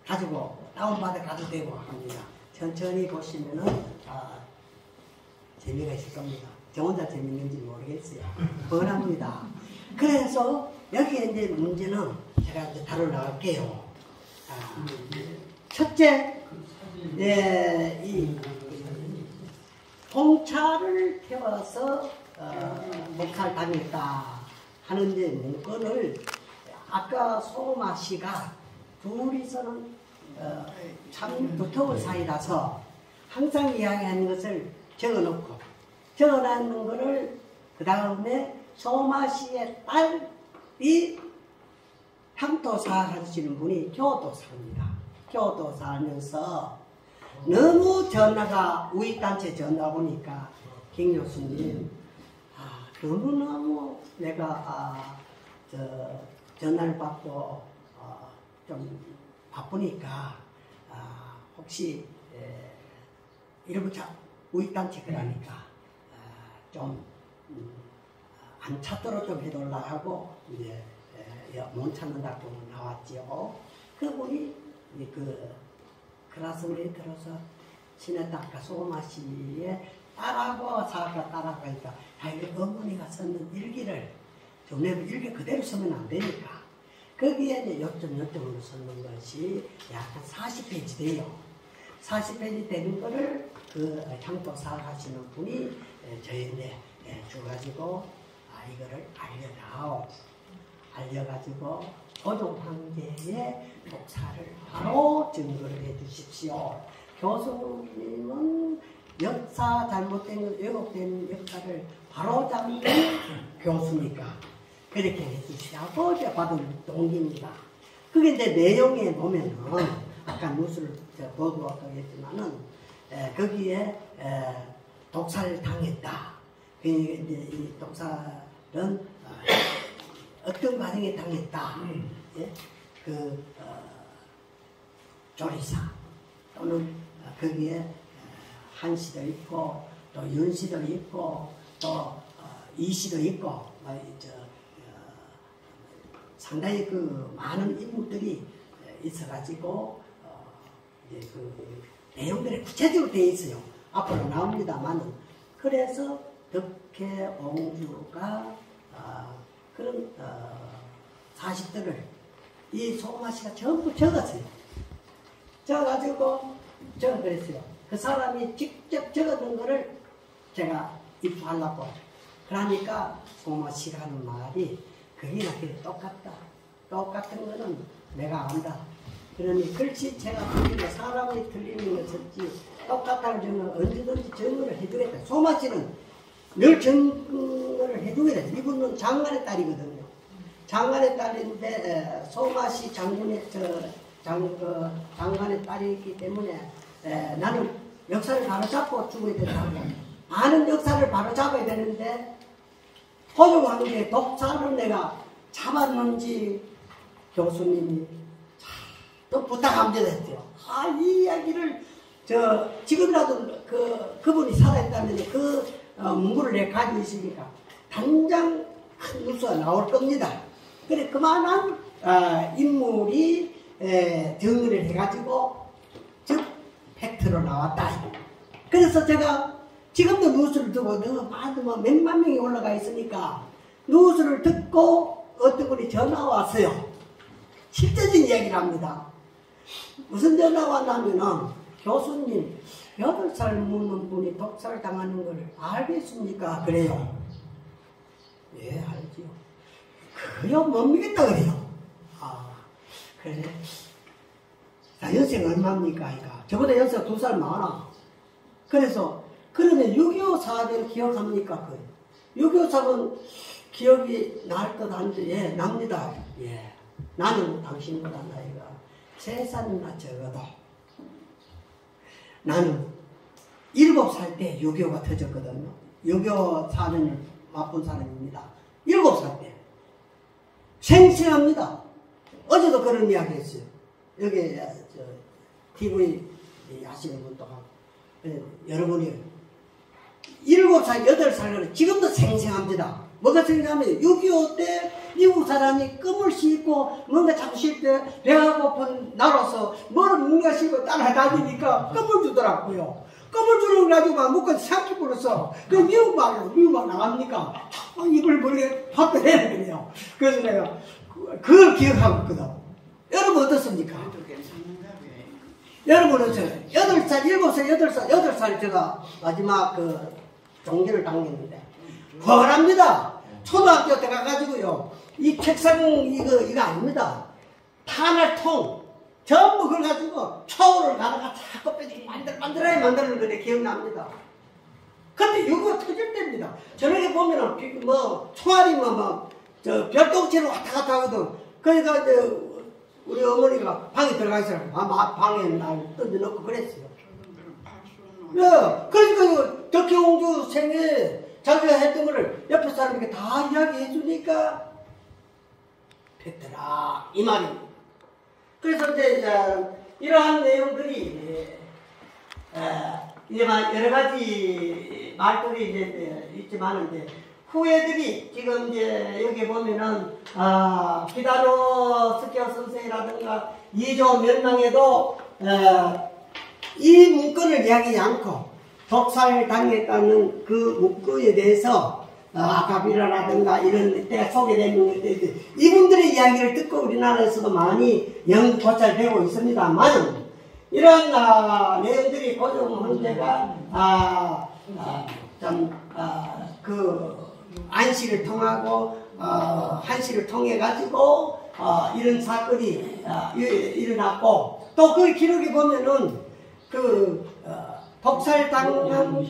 Speaker 1: 가지고 다운받아 가도 되고 합니다. 천천히 보시면은 재미가 있을 겁니다. 저 혼자 재밌는지 모르겠어요. 뻔합니다. 그래서 여기에 이제 문제는 제가 이제 다루어 나갈게요. 첫째, 이 통찰을 태워서 목살 당했다 하는 이제 문건을 아까 소마 씨가 둘이서는 참 두터운 사이라서 항상 이야기하는 것을 적어놓고 적어놨는 것을 그 다음에 소마 씨의 딸이 향토사 하시는 분이 교도사입니다. 교도사하면서 너무 전화가 우익단체 전화 보니까 김 교수님 너무너무 내가 전화를 받고 좀 바쁘니까 혹시 일부차 우익단체 그러니까 좀 안 찾도록 좀 해달라 하고 이제 못 찾는다고 나왔지요. 그분이 그 그라스메에 들어서 친했다가 소마 씨의 딸하고 사가 딸하고 하니까 자기 어머니가 썼는 일기를 좀 내도 일기 그대로 쓰면 안 되니까 거기에 이제 요점으로 쓰는 것이 약간 40페이지 돼요. 40페이지 되는 거를 그 향토사 하시는 분이 저희한테 줘가지고 이거를 알려가지고 고종 황제의 독사를 바로 증거를 해주십시오. 교수님은 역사 잘못된 것, 왜곡된 역사를 바로 잡는 교수니까 그렇게 해주시라고 이제 받은 동기입니다. 그게 이제 내용에 보면은 아까 뉴스를 보도하고 했지만은 거기에 독사를 당했다. 이제 이 독사는 어떤 과정에 당했다. 예? 조리사 또는 거기에 한씨도 있고 또 윤씨도 있고 또 이씨도 있고 상당히 그 많은 인물들이 있어가지고 이제 그 내용들이 구체적으로 되어 있어요. 앞으로 나옵니다만은 그래서 덕혜옹주가 그런 사실들을 이 소마 씨가 전부 적었어요. 적어가지고 그랬어요. 그 사람이 직접 적어둔 거를 제가 입수하려고 그러니까 소마씨가 하는 말이 그게 나한테 똑같다. 똑같은 거는 내가 안다. 그러니 글씨 제가 틀리고 사람이 틀리는 것을지 똑같다는 점은 언제든지 증거를 해주겠다. 소마씨는 늘 증거를 해주겠다. 이분은 장관의 딸이거든요. 장관의 딸인데 소마씨 장군의 장관의 딸이기 때문에 나는 역사를 바로잡고 죽어야 된다고. 많은 역사를 바로잡아야 되는데 고종황제의 독사를 내가 잡았는지 교수님이 또 부탁합니다 했죠. 이 이야기를 지금이라도 그분이 살아있다면 그 문구를 내가 가지고 있으니까 당장 큰 뉴스가 나올 겁니다. 그래 그만한 인물이 정리를 해가지고 즉 팩트로 나왔다. 그래서 제가 지금도 뉴스를 듣고 몇만 명이 올라가 있으니까 뉴스를 듣고 어떤 분이 전화 왔어요. 실제적인 이야기를 합니다. 무슨 전화 왔냐면은 교수님 8살 묻는 분이 독살 당하는 걸 알겠습니까? 그래요. 예, 알지요. 그래요, 못 믿겠다 그래요. 그래. 연세가 얼마입니까? 저보다 연세가 2살 많아. 그래서 그러면 6.25 사변 기억합니까? 6.25 사변 기억이 날 것 한데 예, 납니다. 예. 나는 당신보다 나이가 3살이나 적어도 나는 7살 때 6.25가 터졌거든요. 6.25 사변을 맛본 사람입니다. 7살 때. 생생합니다. 어제도 그런 이야기 했어요. 여기 TV 하시는 분도 하고 여러분이 7살, 8살 지금도 생생합니다. 뭐가 생각하면 6.25 때 미국 사람이 껌을 씹고 뭔가 자꾸 씹을 때 배가 고픈 나로서 뭐를 뭔가 씹고 따라다니니까 껌을 주더라고요. 껌을 주는 거 가지고 먹고 삼키 불었어. 그 미국 막 나갑니까? 입을 벌게 받더래야 그래요. 그래서 내가 그걸 기억하고 있거든. 여러분 어떻습니까? 여러분은 8살, 7살, 8살 제가 마지막 종교를 당했는데 헐합니다. 초등학교 때 가가지고요. 이 책상 이거 아닙니다. 탄알통 전부 그걸 가지고 초를 가다가 자꾸 빼지 만들어야 그게 기억납니다. 근데 6.25 터질 때입니다. 저녁에 보면은 총알이 별똥치로 왔다 갔다 하거든. 그러니까 우리 어머니가 방에 들어가 있어요. 방에 날 던져놓고 그랬어요. 야, 그러니까 덕혜옹주 생에 자기가 했던 거를 옆에 사람에게 다 이야기해 주니까 팩트라 이 말입니다. 그래서 이제 이러한 내용들이 여러 가지 말들이 이제 있지만 이제 후예들이 지금 이제 여기 보면은 기다노 스키어 선생이라든가 이조 멸망에도 이 문건을 이야기하지 않고 독살 당했다는 그 문구에 대해서 아카비라라든가 이런 때 소개되는 것들 이분들의 이야기를 듣고 우리나라에서도 많이 고찰되고 있습니다만 이런 내용들이 고종황제가 안시를 통하고 한시를 통해 가지고 이런 사건이 일어났고 또 그 기록에 보면은 독살 당한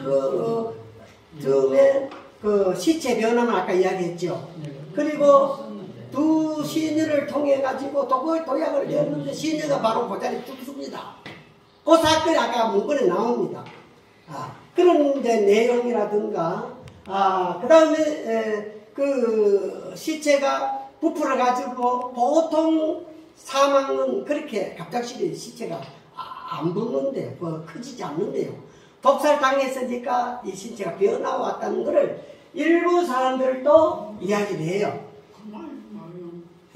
Speaker 1: 즈음에 시체 변함을 아까 이야기했죠. 그리고 두 시녀를 통해 가지고 도약을 내었는데 시녀가 바로 그 자리에 죽습니다. 그 사건이 아까 문건에 나옵니다. 그런 이제 내용이라든가 그 다음에 그 시체가 부풀어 가지고 보통 사망은 그렇게 갑작스레 시체가 안 붙는데요. 커지지 않는데요. 독살 당했으니까 이 시체가 변화왔다는 것을 일부 사람들도 이야기를 해요.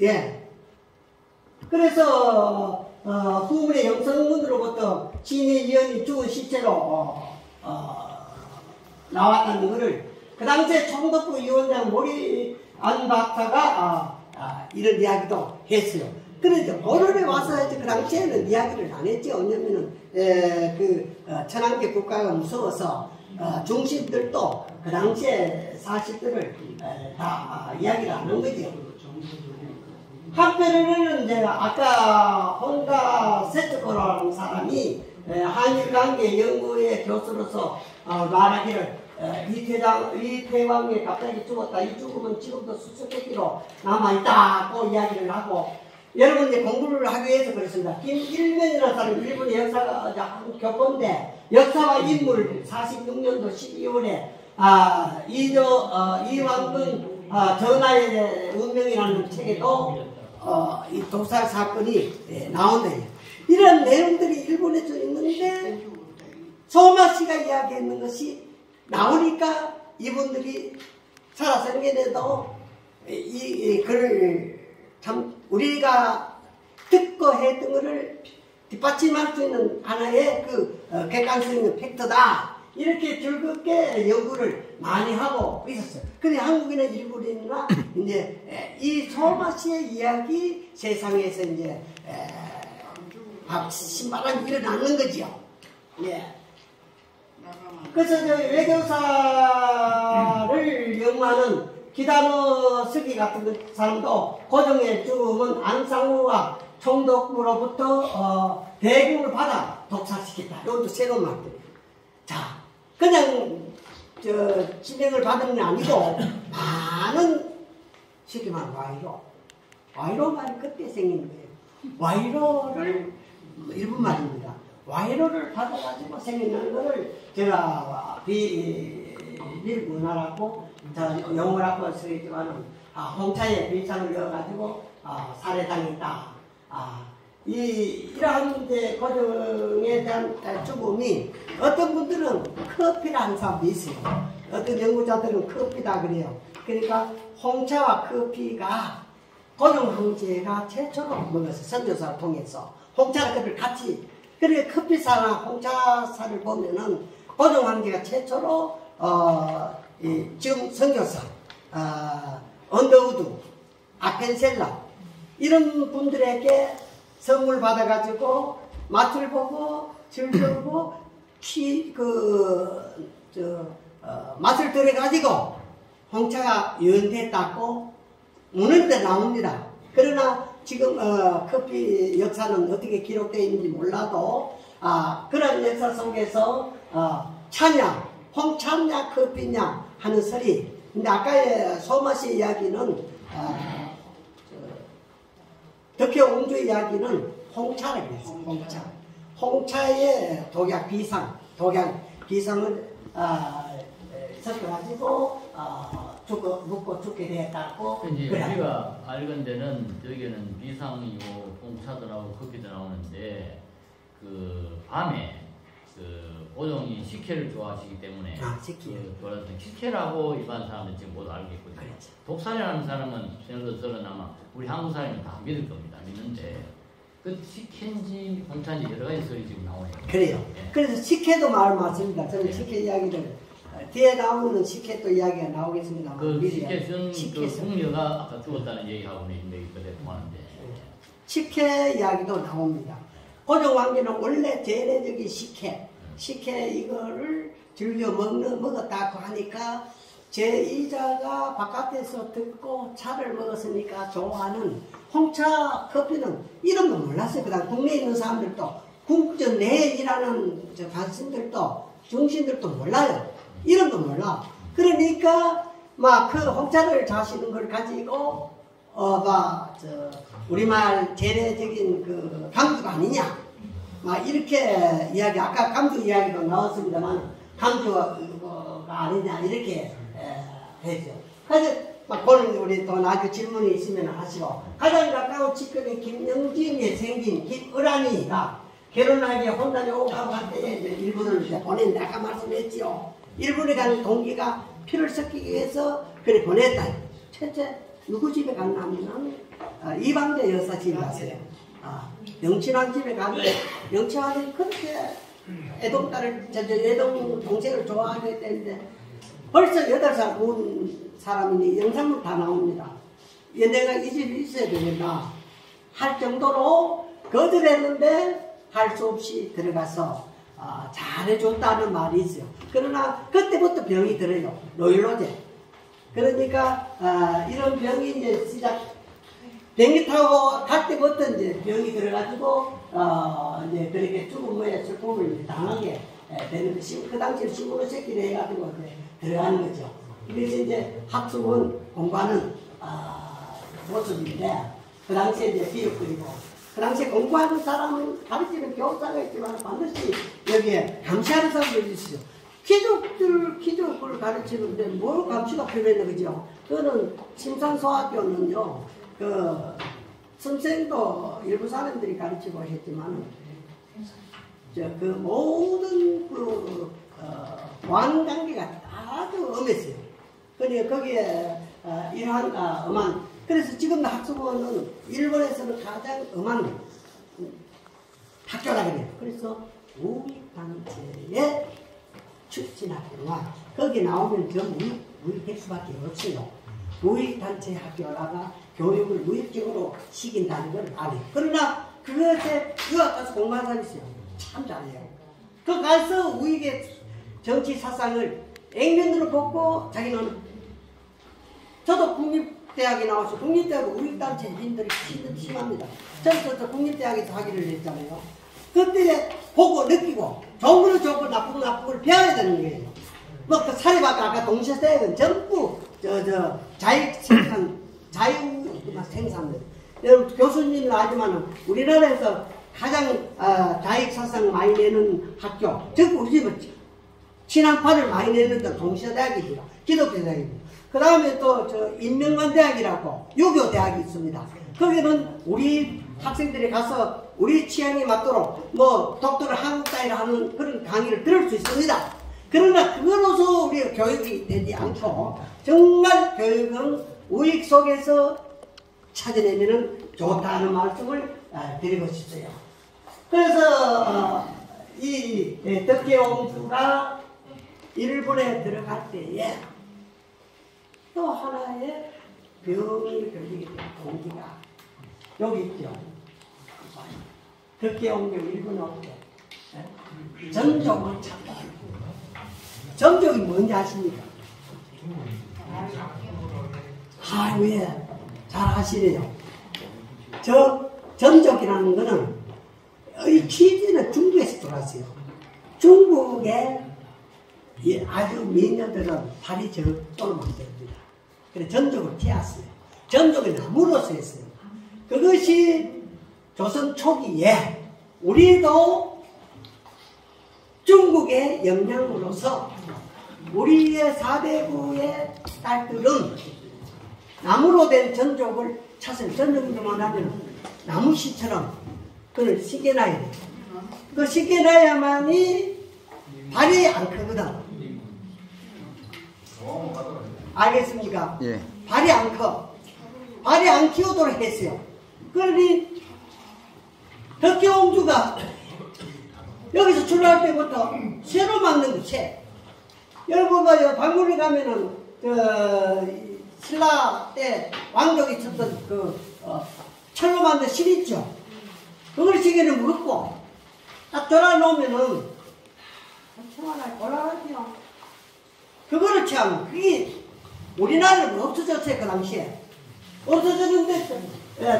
Speaker 1: 예. 그래서 후문의 영성문으로부터 진의 이연이 죽은 시체로 나왔다는 것을 그 당시에 총독부 위원장 모리안 박사가 이런 이야기도 했어요. 그런데 오늘에 와서 그 당시에는 이야기를 안 했죠. 왜냐면은 천황계 국가가 무서워서 중심들도 그 당시의 사실들을 다 이야기를 하는 거죠. 한편으로는 이제 아까 혼다 세트코라는 사람이 한일 관계 연구의 교수로서 말하기를 이태왕이 갑자기 죽었다. 이 죽음은 지금도 수수께끼로 남아있다고 이야기를 하고, 여러분 이제 공부를 하기 위해서 그랬습니다. 김일면이라는 사람이 일본의 역사가 교포인데 역사와 인물 46년도 12월에 이왕근 전하의 운명이라는 책에도 이 독살 사건이 나온대요. 이런 내용들이 일본에도 있는데 소마 씨가 이야기했는 것이 나오니까 이분들이 살아생전에도 이 글을 참 우리가 듣고 했던 것을 뒷받침할 수 있는 하나의 그 객관성 있는 팩트다. 이렇게 즐겁게 연구를 많이 하고 있었어요. 근데 한국인의 일부러나 이제 이 소마 씨의 이야기 세상에서 이제 신바람이 일어나는 거지요. 예. 그래서 저 외교사를 연구하는 기다노 스기 같은 사람도 고종의 죽음은 안상우와 총독으로부터 대금을 받아 독살시켰다. 이것도 새로운 말들이에요. 자, 그냥 진행을 받은 게 아니고 많은 쉽게 말하면 와이로 말이 그때 생긴 거예요. 와이로를 일본 말입니다. 와이로를 받아가지고 생기는 거를 제가 비밀문화라고 영어라고 쓰겠지만 홍차에 비상을 넣어가지고 살해당했다. 이러한 이제 고종에 대한 죽음이 어떤 분들은 커피라는 사람도 있어요. 어떤 연구자들은 커피다 그래요. 그러니까 홍차와 커피가 고종 황제가 최초로 먹었어요. 선조사를 통해서 홍차와 커피를 같이. 그러니까 커피사나 홍차사를 보면은 고종 황제가 최초로 지금 선교사, 언더우드, 아펜셀라 이런 분들에게 선물 받아가지고 맛을 보고 즐기고 맛을 들여가지고 홍차가 연대했다고 오늘도 나옵니다. 그러나 지금 커피 역사는 어떻게 기록되어 있는지 몰라도 그런 역사 속에서 차냐, 홍차냐, 커피냐 하는 소리. 근데 아까의 소마씨 이야기는 덕혜 옹주 이야기는 홍차라고 했어요. 홍차의 비상을 섞어가지고 묵고 죽게 되었다고.
Speaker 10: 이제 우리가 알건 데는 여기는 비상이고 홍차도 나오고 커피도 나오는데 그 밤에 고종이 식혜를 좋아하시기 때문에 식혜라고 일반 사람들은 지금 모두 알고 있거든요. 그렇죠. 독살이라는 사람은 저는 아마 우리 한국 사람이 다 믿을 겁니다. 믿는데 그 식혜인지 홍차인지 여러 가지 소리 지금 나오네요.
Speaker 1: 그래요. 네. 그래서 식혜도 말 맞습니다. 저는 식혜 이야기를 뒤에 나오는 식혜도 이야기가 나오겠습니다.
Speaker 10: 그 식혜 쓴 그 궁녀가 아까 죽었다는 얘기하고는 그대 통하는데
Speaker 1: 식혜 이야기도 나옵니다. 고종 황제는 원래 제례적인 식혜 이거를 즐겨 먹었다고 하니까 제2자가 바깥에서 듣고 차를 먹었으니까 좋아하는 홍차 커피는 이름도 몰랐어요. 그 다음 국내에 있는 사람들도 궁전 내에 일하는 관신들도 중신들도 몰라요. 이름도 몰라. 그러니까 막 그 홍차를 자시는 걸 가지고 우리말 제례적인 그 감주가 아니냐. 막 이렇게 이야기, 아까 감주 이야기도 나왔습니다만 감주가 아니냐 이렇게 했죠. 그래서 막 그런 우리 또 나중에 질문이 있으면 하시고, 가장 가까운 직급인 김영진에 생긴 김을환이가 결혼하기 혼자에 오고 할 때 일본을 이제 보낸다 아까 말씀했지요. 일본에 가는 동기가 피를 섞이기 위해서 그래 보냈다. 첫째 누구 집에 갔나 하면 이방대 여사 집에 갔어요. 영친왕 집에 갔는데 영친왕이 그렇게 애동 동생을 좋아하게 됐는데 벌써 8살 온 사람이니 영상문 다 나옵니다. 내가 이 집에 있어야 되겠나 할 정도로 거절했는데 할 수 없이 들어가서 잘해줬다는 말이 있어요. 그러나 그때부터 병이 들어요. 노일로제. 그러니까 이런 병이 이제 시작. 비행기 타고 갈 때부터 이제 병이 들어가지고 이제 그렇게 죽음의 슬픔을 당하게 되는데 그 당시에 시골 새끼를 해가지고 들어가는 거죠. 그래서 이제 학습은 공부하는 모습인데 그 당시에 이제 비육들이고 그 당시에 공부하는 사람은 가르치는 교사가 있지만 반드시 여기에 감시하는 사람들이 있어요. 귀족을 가르치는데 뭘 감시가 필요했나 그죠? 그거는 심산소학교는요 그 선생도 일부 사람들이 가르치고 했지만 그 모든 왕 관계가 아주 엄했어요. 그러니까 거기에 이러한 엄한 그래서 지금 학습원은 일본에서는 가장 엄한 학교라 그래요. 그래서 우익단체의 출신학교와 거기 나오면 전부 우익객수밖에 없어요. 우익단체 학교라가 교육을 무익적으로 시킨다는 걸 알아요. 그러나 그것에 유학 가서 공부한 사람이 있어요. 참 잘해요. 그 가서 우익의 정치 사상을 액면으로 벗고 자기는 저도 국립대학에 나와서 국립대학 우익단체 인들이 심합니다. 저도 국립대학에서 학위를 냈잖아요. 그때 보고 느끼고 좋은 거는 좋고 나쁜 걸 배워야 되는 거예요. 뭐 그 사립학교 아까 동시대학은 전부 자익 생산 생산을 여러분 교수님은 알지만 우리나라에서 가장 자익 사상 많이 내는 학교 즉 우리 집은 친한파를 많이 내는 데 동시대학이죠. 기독교 대학입니다. 그 다음에 또 인명관대학이라고 유교대학이 있습니다. 거기는 우리 학생들이 가서 우리 취향에 맞도록 뭐 독도를 한국사회를 하는 그런 강의를 들을 수 있습니다. 그러나 그거로서 우리가 교육이 되지 않고 정말 교육은 우익 속에서 찾아내면 좋다는 말씀을 드리고 싶어요. 그래서 이 덕계옹주가 일본에 들어갈 때에 또 하나의 병이 걸리게 된 동기가 여기 있죠. 덕계옹주 일본에 올 때 전적을 찾다. 전적이 뭔지 아십니까? 예. 잘 아시네요. 저 전적이라는 거는 이 취지는 중국에서 들어왔어요. 중국에 아주 미녀들은 발이 저쪽으로 만듭니다. 그래서 전적을 튀었어요. 전적이 나무로서 했어요. 그것이 조선 초기에 우리도 중국의 영향으로서 우리의 4대부의 딸들은 나무로 된 전족을 찾아요. 전족만 하면 나무씨처럼 그걸 씻겨놔야 돼요. 그 씻겨놔야만이 발이 안 크거든. 알겠습니까?
Speaker 11: 예.
Speaker 1: 발이 안 커. 발이 안 키우도록 했어요. 그러니 덕계옹주가 여기서 출발할 때부터 새로 만든 거, 새. 여러분가 박물관에 가면은 신라 때 왕족이 있었던 철로 만든 실 있죠. 그걸 시계는 무겁고 딱 돌아놓으면은 청하나 골라가지요. 그거를 참 그게 우리나라는 없어졌어요. 그 당시에 없어졌는데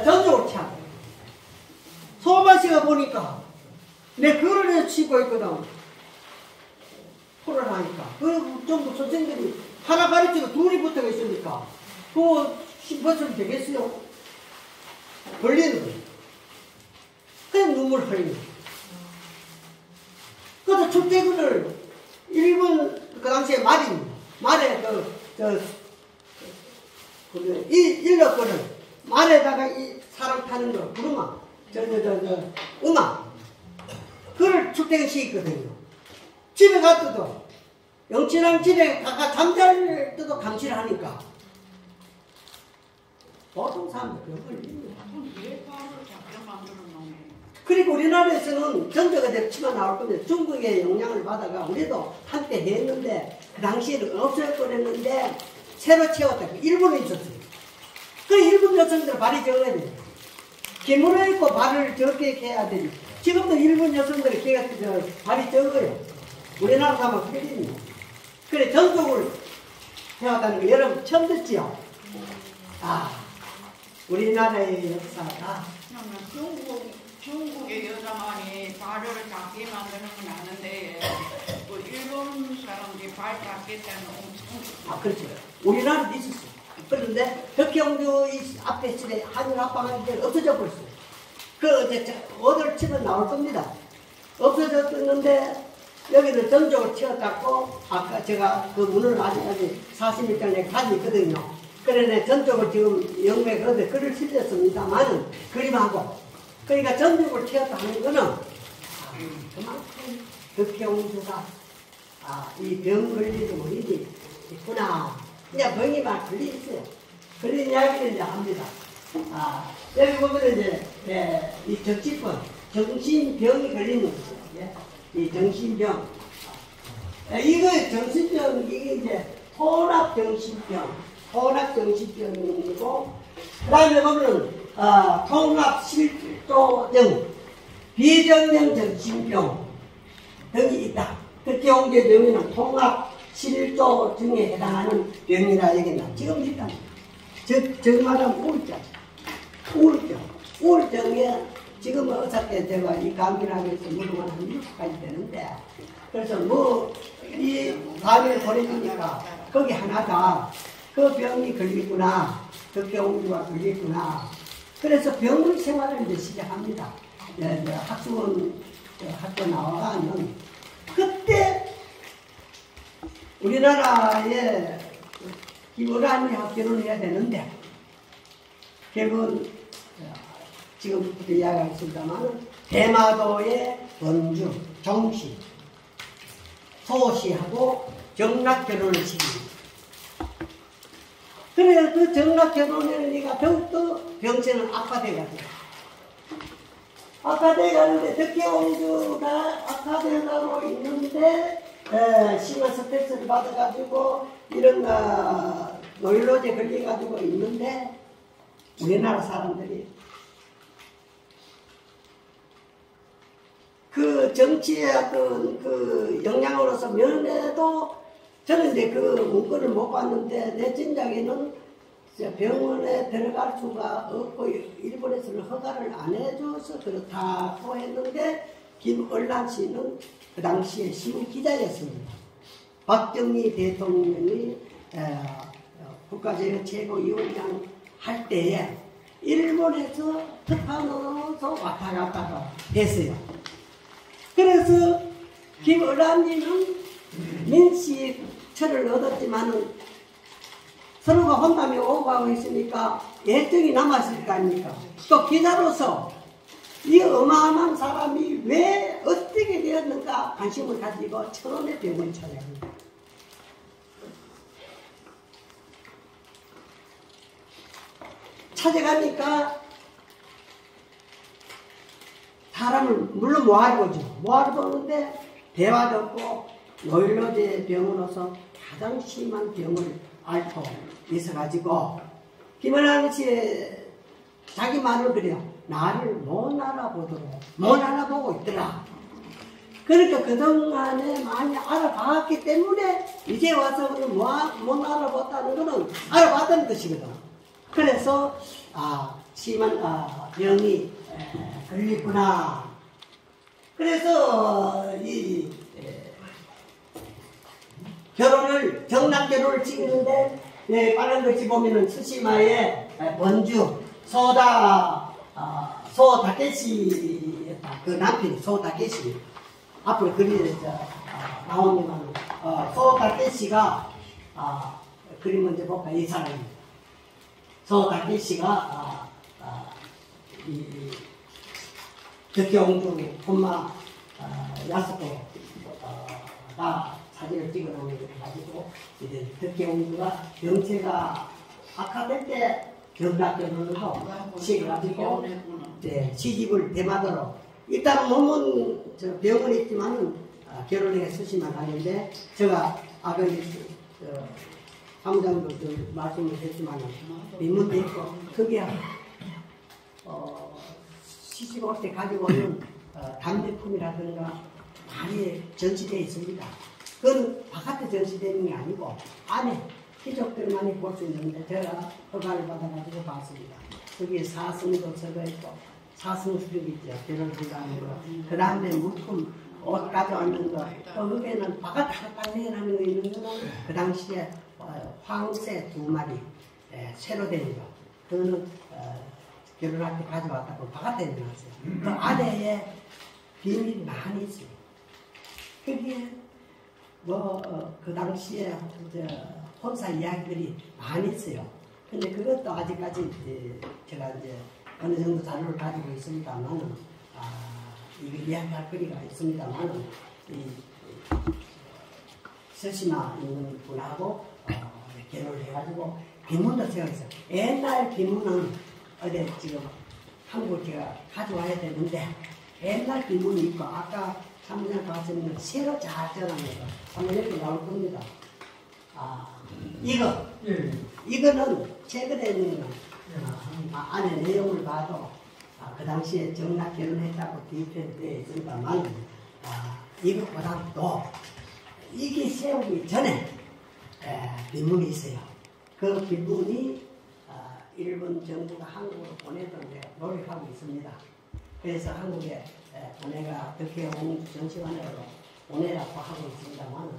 Speaker 1: 전적으로 참 소마씨가 보니까 내 그거를 치고 있거든. 토를 하니까 그 전부 선생들이 하나 가르치고 둘이 붙어 있으니까 그거 신봤으면 되겠어요? 걸리는 거예요. 그냥 눈물 흘리는 거예요. 그래서 출퇴근을 일본 그 당시에 말입니다. 말에 일렀거든. 말에다가 이 사람 타는 거 부르마 음악 그걸 출퇴근 시켰거든요. 집에 갔어도 영친왕 집에 가까 잠잘 때도 감시를 하니까 보통 사람들 그걸 그리고 우리나라에서는 전제가 됐지만 나올 건데 중국의 영향을 받아가 우리도 한때 했는데 그 당시에는 없어졌는데 새로 채웠다. 일본에 있었어요. 그 일본 여성들 발이 적어야 돼요. 기물을 입고 발을 저렇게 해야 되니 지금도 일본 여성들이 걔가 발이 적어요. 우리나라 사람은 그래요. 그래 전통을 해왔다는 거 여러분 처음 듣지요? 우리나라의 역사가
Speaker 11: 중국의 여자만이 발을 작게 만드는 건 아는데 일본 사람들이 발 작게 때는 엄청
Speaker 1: 그렇죠. 우리나라도 있었어요. 그런데 덕혜옹주 앞에 집에 한일 합방하는 데 없어져 버렸어요. 어딜 치면 나올 겁니다. 없어졌는데 여기는 전적으로 튀어갖고 아까 제가 그 문을 아직까지 40m 내에 가지고 있거든요. 그러네 전적으로 지금 영매에 글을 실렸습니다만은 그림하고 그러니까 전적으로 튀었다 하는 거는 그만큼 덕혜옹주가 이 병 걸리는 원인이 있구나. 그냥 병이 막 걸리 있어요. 그런 이야기를 이제 합니다. 여기 보면 이제 이 정치권, 정신병이 걸리는 거죠. 이 정신병. 이거 정신병, 이게 이제 통합정신병, 통합정신병이고, 그 다음에 보면은, 통합실조증, 비정형 정신병 등이 있다. 특히 홍제병에는 통합실조증에 해당하는 병이라 얘기나. 지금 일단, 말하면 우울증에 지금 어차피 제가 이 감기라고 해서 물어보면 한 6까지 되는데, 그래서 이 감기를 보내주니까 거기 하나가 그 병이 걸리구나, 덕혜옹주가 걸리구나. 그래서 병원 생활을 이제 시작합니다. 학원 나와가면 그때 우리나라에 김어란이 학교를 해야 되는데 결국은 지금부터 이야기하겠습니다만 대마도의 원주, 정시, 소시하고 정락결혼을 시킵니다. 그래서 그 정락결혼을 니가 더욱더 병세는 악화돼가지고 악화돼가는데 덕혜옹주가 악화돼가고 있는데 심한 스트레스를 받아가지고 이런 노일로제 걸려가지고 있는데 우리나라 사람들이 그 정치의 어떤 그 영향으로서 면에도 저는 이제 그 문건을 못 봤는데 내 짐작에는 병원에 들어갈 수가 없고 일본에서는 허가를 안 해줘서 그렇다고 했는데 김얼란 씨는 그 당시에 신문 기자였습니다. 박정희 대통령이 국가제일 최고위원장 할 때에 일본에서 특파원으로서 왔다 갔다가 했어요. 그래서 김얼란님은 민씨 철을 얻었지만은 서로가 혼담이 오고 가고 있으니까 애정이 남았을 거 아닙니까? 또 기자로서 이 어마어마한 사람이 왜 어떻게 되었는가 관심을 가지고 처음에 병원을 찾아갑니다. 찾아가니까 사람을 물론 모아보죠. 모아보는데 대화도 없고 노일로제 병으로서 가장 심한 병을 앓고 있어가지고 김연아 씨의 자기 말을 그래요. 나를 못 알아보고 있더라. 그러니까 그동안에 많이 알아봤기 때문에 이제 와서는 못 알아봤다는 것은 알아봤다는 것이거든. 그래서 심한 병이 걸리구나. 그래서 이 정락결혼을 찍는데 빠른 것이 보면은 스시마의 원주 소다케시였다. 그 남편이 소다케시. 앞으로 그림에 나오면 소다케시가 그림 먼저 볼까 이 사람이 소다케시가 덕혜옹주 엄마 야스코 다 사진을 찍어 놓은 걸 가지고 이제 덕혜옹주가 병체가 악화될 때 정락결혼으로 시켜가지고 시집을 대마도로 일단 몸은 병원에 있지만은 결혼에 수시만 하는데 제가 아까 사무장도 말씀을 했지만은 민문도 있고 그게 시집 올 때 가지고 오는 답례품이라든가 많이 전시되어 있습니다. 그건 바깥에 전시되는 게 아니고 안에 귀족들만이 볼 수 있는데 제가 허가를 받아가지고 봤습니다. 거기에 사승도 적어있고 사승수족이 있죠. 결혼 불가하는 거. 그 다음에 물품 옷 가져왔는 거. 거기에는 바깥에 단례라는 거 있는 거는 그 당시에 황새 2마리 새로 된 거. 그거는 결혼할 때 가져왔다고 바깥에 내놨어요. 그 안에 비밀이 많이 있어요. 거기에 그 당시에 혼사 이야기들이 많이 있어요. 근데 그것도 아직까지 제가 이제 어느 정도 자료를 가지고 있습니다만은, 이거 이야기할 거리가 있습니다만은, 서시마 있는 분하고 결혼을 해가지고 비문도 제가 있어요. 옛날 비문은 어디 지금 한국 제가 가져와야 되는데, 옛날 비문이 있고, 아까 사무장 봤으면 새로 잘 전한 거가 한번 이렇게 나올 겁니다. 이거는 최근에 있는 안에 내용을 봐도 그 당시에 정락 결혼했다고 뒤편에 있습니다만 이것보다도 이게 세우기 전에 빈문이 있어요. 그 빈문이 일본 정부가 한국으로 보내도록 노력하고 있습니다. 그래서 한국에 보내가 어떻게 전시관으로 보내라고 하고 있습니다만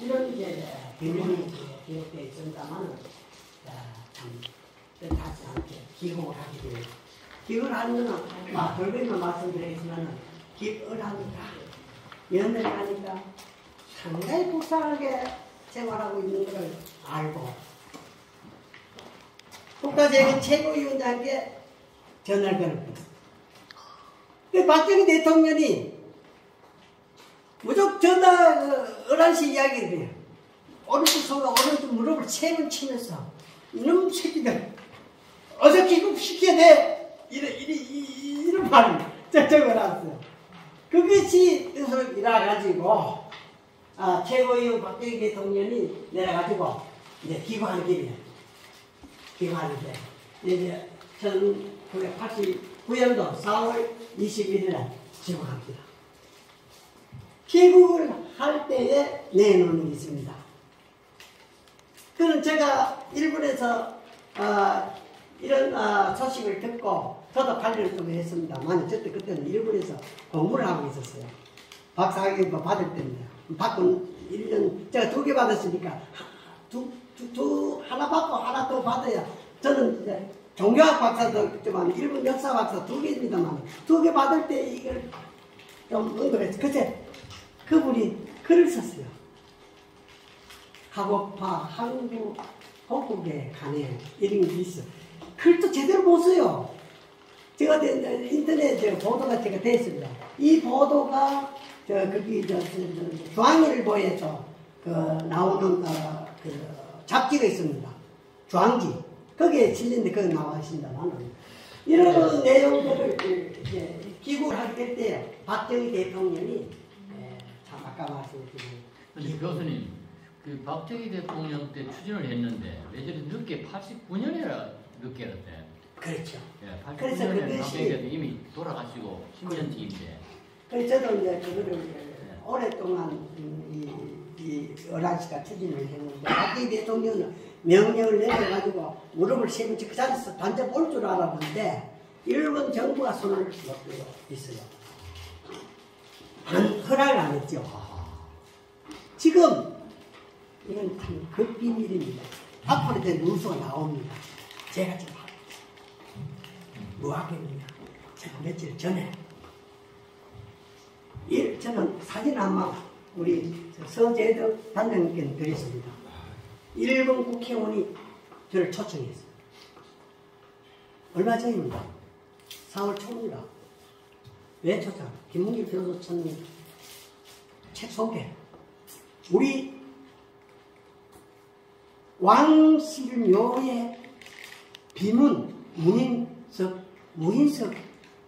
Speaker 1: 이런 이제 빈문이 기록되어 있습니다만 참 뜻하지 않게 기록을 하게 돼요. 기록을 하는 거는 돌변만 말씀드리겠지만 기록을 하니까 연애를 하니까 상당히 불쌍하게 생활하고 있는 것을 알고 국가재건 최고위원장께 전화를 걸었거든요. 박정희 대통령이 무조건 전화 11시 이야기를 해요. 오른쪽 손과 오른쪽 무릎을 채를 치면서 이놈 새끼들 어서 귀국시켜야 돼 이런 말을 적어놨어요. 그것이 뜻을 이뤄가지고 최고위원 박정희 대통령이 내려가지고 이제 귀국하는 길이에요. 귀국하는데 이제 1989년도 4월 21일에 귀국합니다. 귀국을 할 때에 내놓은 게 있습니다. 그는 제가 일본에서 이런 소식을 듣고 저도 8년 동안 했습니다만 그때는 일본에서 공부를 하고 있었어요. 박사학위도 받을 때인데 받고 1년 제가 2개 받았으니까 하나 받고 하나 더 받아야 저는 이제 종교학 박사도 있지만 일본 역사 박사 2개입니다만 2개 받을 때 이걸 좀 언급했어요. 그때 그분이 글을 썼어요. 가고파 한국 복국에 가네 이런 게 있어. 글도 제대로 못 써요. 제가 인터넷 보도가 제가 됐습니다. 이 보도가 거기 중앙일보에서 나오는 잡지가 있습니다. 중앙지 거기에 실린데 거기 나와 있습니다만 이런 내용들을 이제 기국을 하게 될 때 박정희 대통령이 참 아까 말씀드린
Speaker 10: 교수님 그 박정희 대통령 때 추진을 했는데 왜 저리 늦게 89년에 늦게 했대?
Speaker 1: 그렇죠.
Speaker 10: 예,
Speaker 1: 그래서
Speaker 10: 89년에
Speaker 1: 그것이
Speaker 10: 박정희 이미 돌아가시고 10년 뒤인데.
Speaker 1: 그래서 저도 이제 그거를 오랫동안 이 11시가 추진을 했는데 박정희 대통령은 명령을 내려가지고 무릎을 세우지 그 자리에서 단체 볼 줄 알았는데 일본 정부가 손을 놓고 있어요. 허락을 안 했죠. 지금 이건 참 극비밀입니다. 앞으로 이제 뉴스가 나옵니다. 제가 지금 뭐 하겠느냐. 제가 며칠 전에 저는 사진 한번 우리 서재덕 단장님께 드렸습니다. 일본 국회의원이 저를 초청했어요. 얼마 전입니다. 4월 초입니다. 왜 초청? 김문길 교수님 책 소개. 우리 왕실묘의 비문, 무인석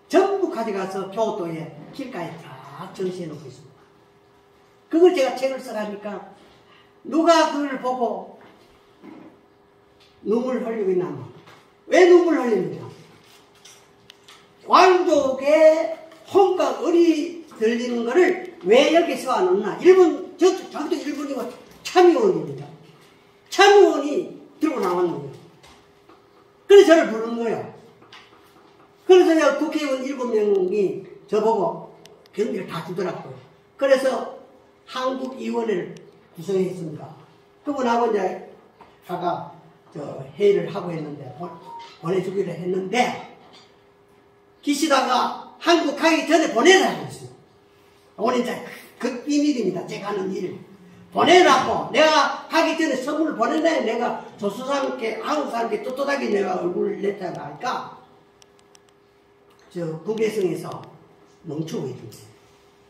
Speaker 1: 전부 가져가서 교도에 길가에 다 전시해 놓고 있습니다. 그걸 제가 책을 써가니까 누가 그걸 보고 눈물 흘리고 있나? 왜 눈물 흘립니까? 왕족의 혼과 을이 들리는 거를 왜 여기서 안 오나? 일본, 저도 일본이고 참의원입니다. 참의원이 들고 나왔는 거예요. 그래서 저를 부르는 거예요. 그래서 국회의원 7명이 저보고 경비를 다 주더라고요. 그래서 한국위원회를 구성했습니다. 그분하고 이제 아까 회의를 하고 했는데, 보내주기로 했는데, 기시다가 한국 가기 전에 보내라고 했어요. 오늘 이제 그 비밀입니다. 제가 하는 일을. 보내라고. 내가 가기 전에 선물을 보내놔야 내가 조수사람께, 한국 사람께 떳떳하게 내가 얼굴을 냈다가 하니까, 국외성에서 멈추고 있는 거예요.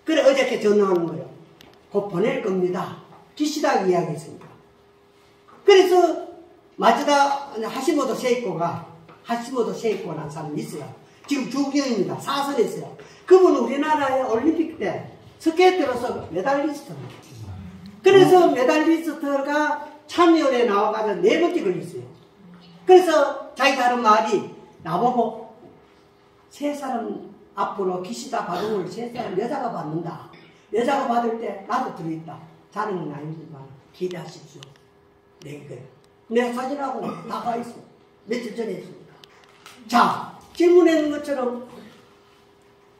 Speaker 1: 그래, 어저께 전화하는 거예요. 곧 보낼 겁니다. 기시다 이야기했습니다. 그래서, 마츠다 하시모토 세이코라는 사람이 있어요. 지금 주경입니다. 사선에 있어요. 그분은 우리나라의 올림픽 때 스케이트로서 메달리스트입니다. 그래서 메달리스트가 참여원에 나와가지고 4번째 걸렸어요. 그래서 자기가 하는 말이 나보고 3사람 앞으로 기시다 발음을 3사람 여자가 받는다. 여자가 받을 때 나도 들어있다. 자는 건 아니지만 기대하십시오. 네, 그래. 내가 사진하고 나가 있어. 며칠 전에 했습니다. 자, 질문했는 것처럼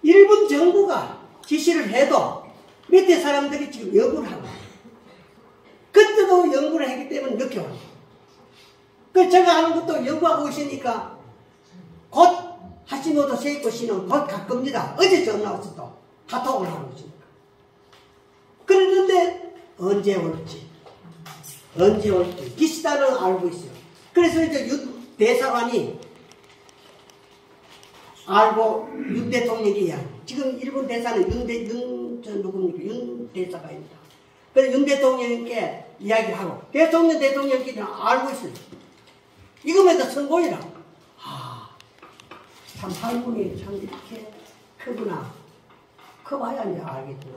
Speaker 1: 일본 정부가 지시를 해도 밑에 사람들이 지금 연구를 하고 그때도 연구를 했기 때문에 늦게 와요. 그 제가 하는 것도 연구하고 있으니까 곧 하시모토 세이코 씨는 곧 갈 겁니다. 어제 전화 왔어 또 카톡을 하고 있으니까. 그랬는데 언제 올지 기시다는 알고 있어요. 그래서 이제 윤 대사관이 알고 윤 대통령이 이야기. 지금 일본 대사는 윤 대사관입니다. 그래서 윤 대통령께 이야기하고 대통령께는 알고 있어요. 이거마다 선고이라. 참 할머니 참 이렇게 크구나. 커봐야 이제 알겠구나.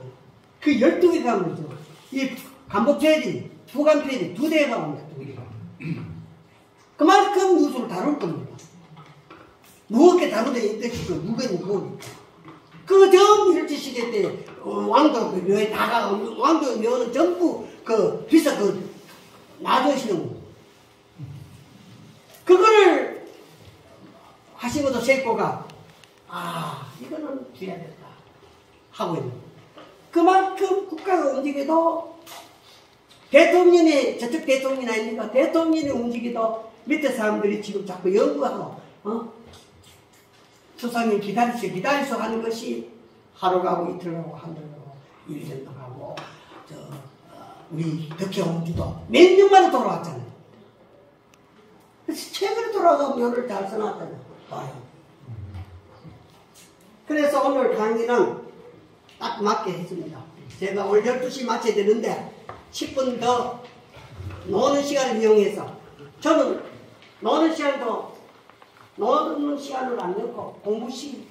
Speaker 1: 그 12개가 뭐죠? 이 간부패디, 부간패디 2대가 옵니다. 2대가. 그만큼 뉴스를 다룰 겁니다. 무겁게 다루다 있듯이 무거운 무거우니까. 그 전부 일제시대 때 왕도 그 묘에 다가 왕도 묘는 전부 그 비서 놔두시는 거. 그거를 하시모토 세이코가 이거는 돼야겠다 하고 있는 거예요. 그만큼 국가가 움직여도 대통령이 저쪽 대통령이 아닙니까? 대통령이 움직여도 밑에 사람들이 지금 자꾸 연구하고 수상이 기다리셔 하는 것이 하루 가고 이틀 가고 한 달 가고 1년 가고 우리 덕혜옹주도 몇 년 만에 돌아왔잖아요. 그래서 최근에 돌아가서 묘를 잘 써놨잖아요. 봐요. 그래서 오늘 강의는 딱 맞게 했습니다. 제가 오늘 12시 마쳐야 되는데 10분 더 노는 시간을 이용해서 저는 노는 시간을 안 넣고 공부 시간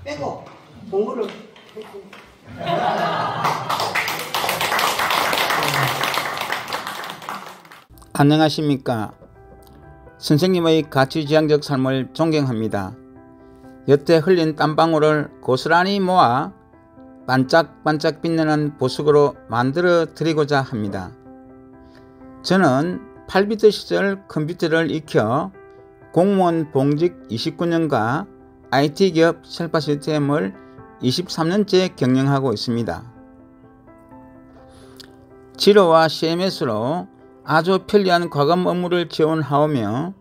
Speaker 1: 빼고 공부를 했습니다.
Speaker 12: 안녕하십니까. 선생님의 가치지향적 삶을 존경합니다. 여태 흘린 땀방울을 고스란히 모아 반짝반짝 빛나는 보석으로 만들어 드리고자 합니다. 저는 8비트 시절 컴퓨터를 익혀 공무원 봉직 29년과 IT기업 셀파 시스템을 23년째 경영하고 있습니다. 지로와 CMS로 아주 편리한 과감 업무를 지원하오며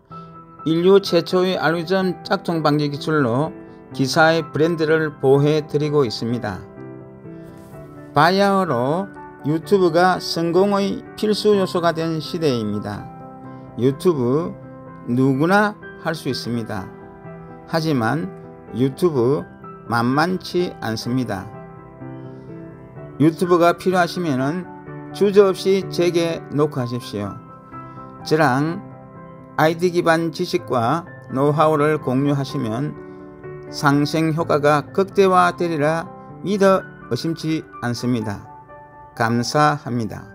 Speaker 12: 인류 최초의 알고리즘 짝퉁 방지 기술로 기사의 브랜드를 보호해 드리고 있습니다. 바야흐로 유튜브가 성공의 필수 요소가 된 시대입니다. 유튜브 누구나 할 수 있습니다. 하지만 유튜브 만만치 않습니다. 유튜브가 필요하시면 주저없이 제게 녹화하십시오. 저랑 아이디 기반 지식과 노하우를 공유하시면 상생 효과가 극대화되리라 믿어 의심치 않습니다. 감사합니다.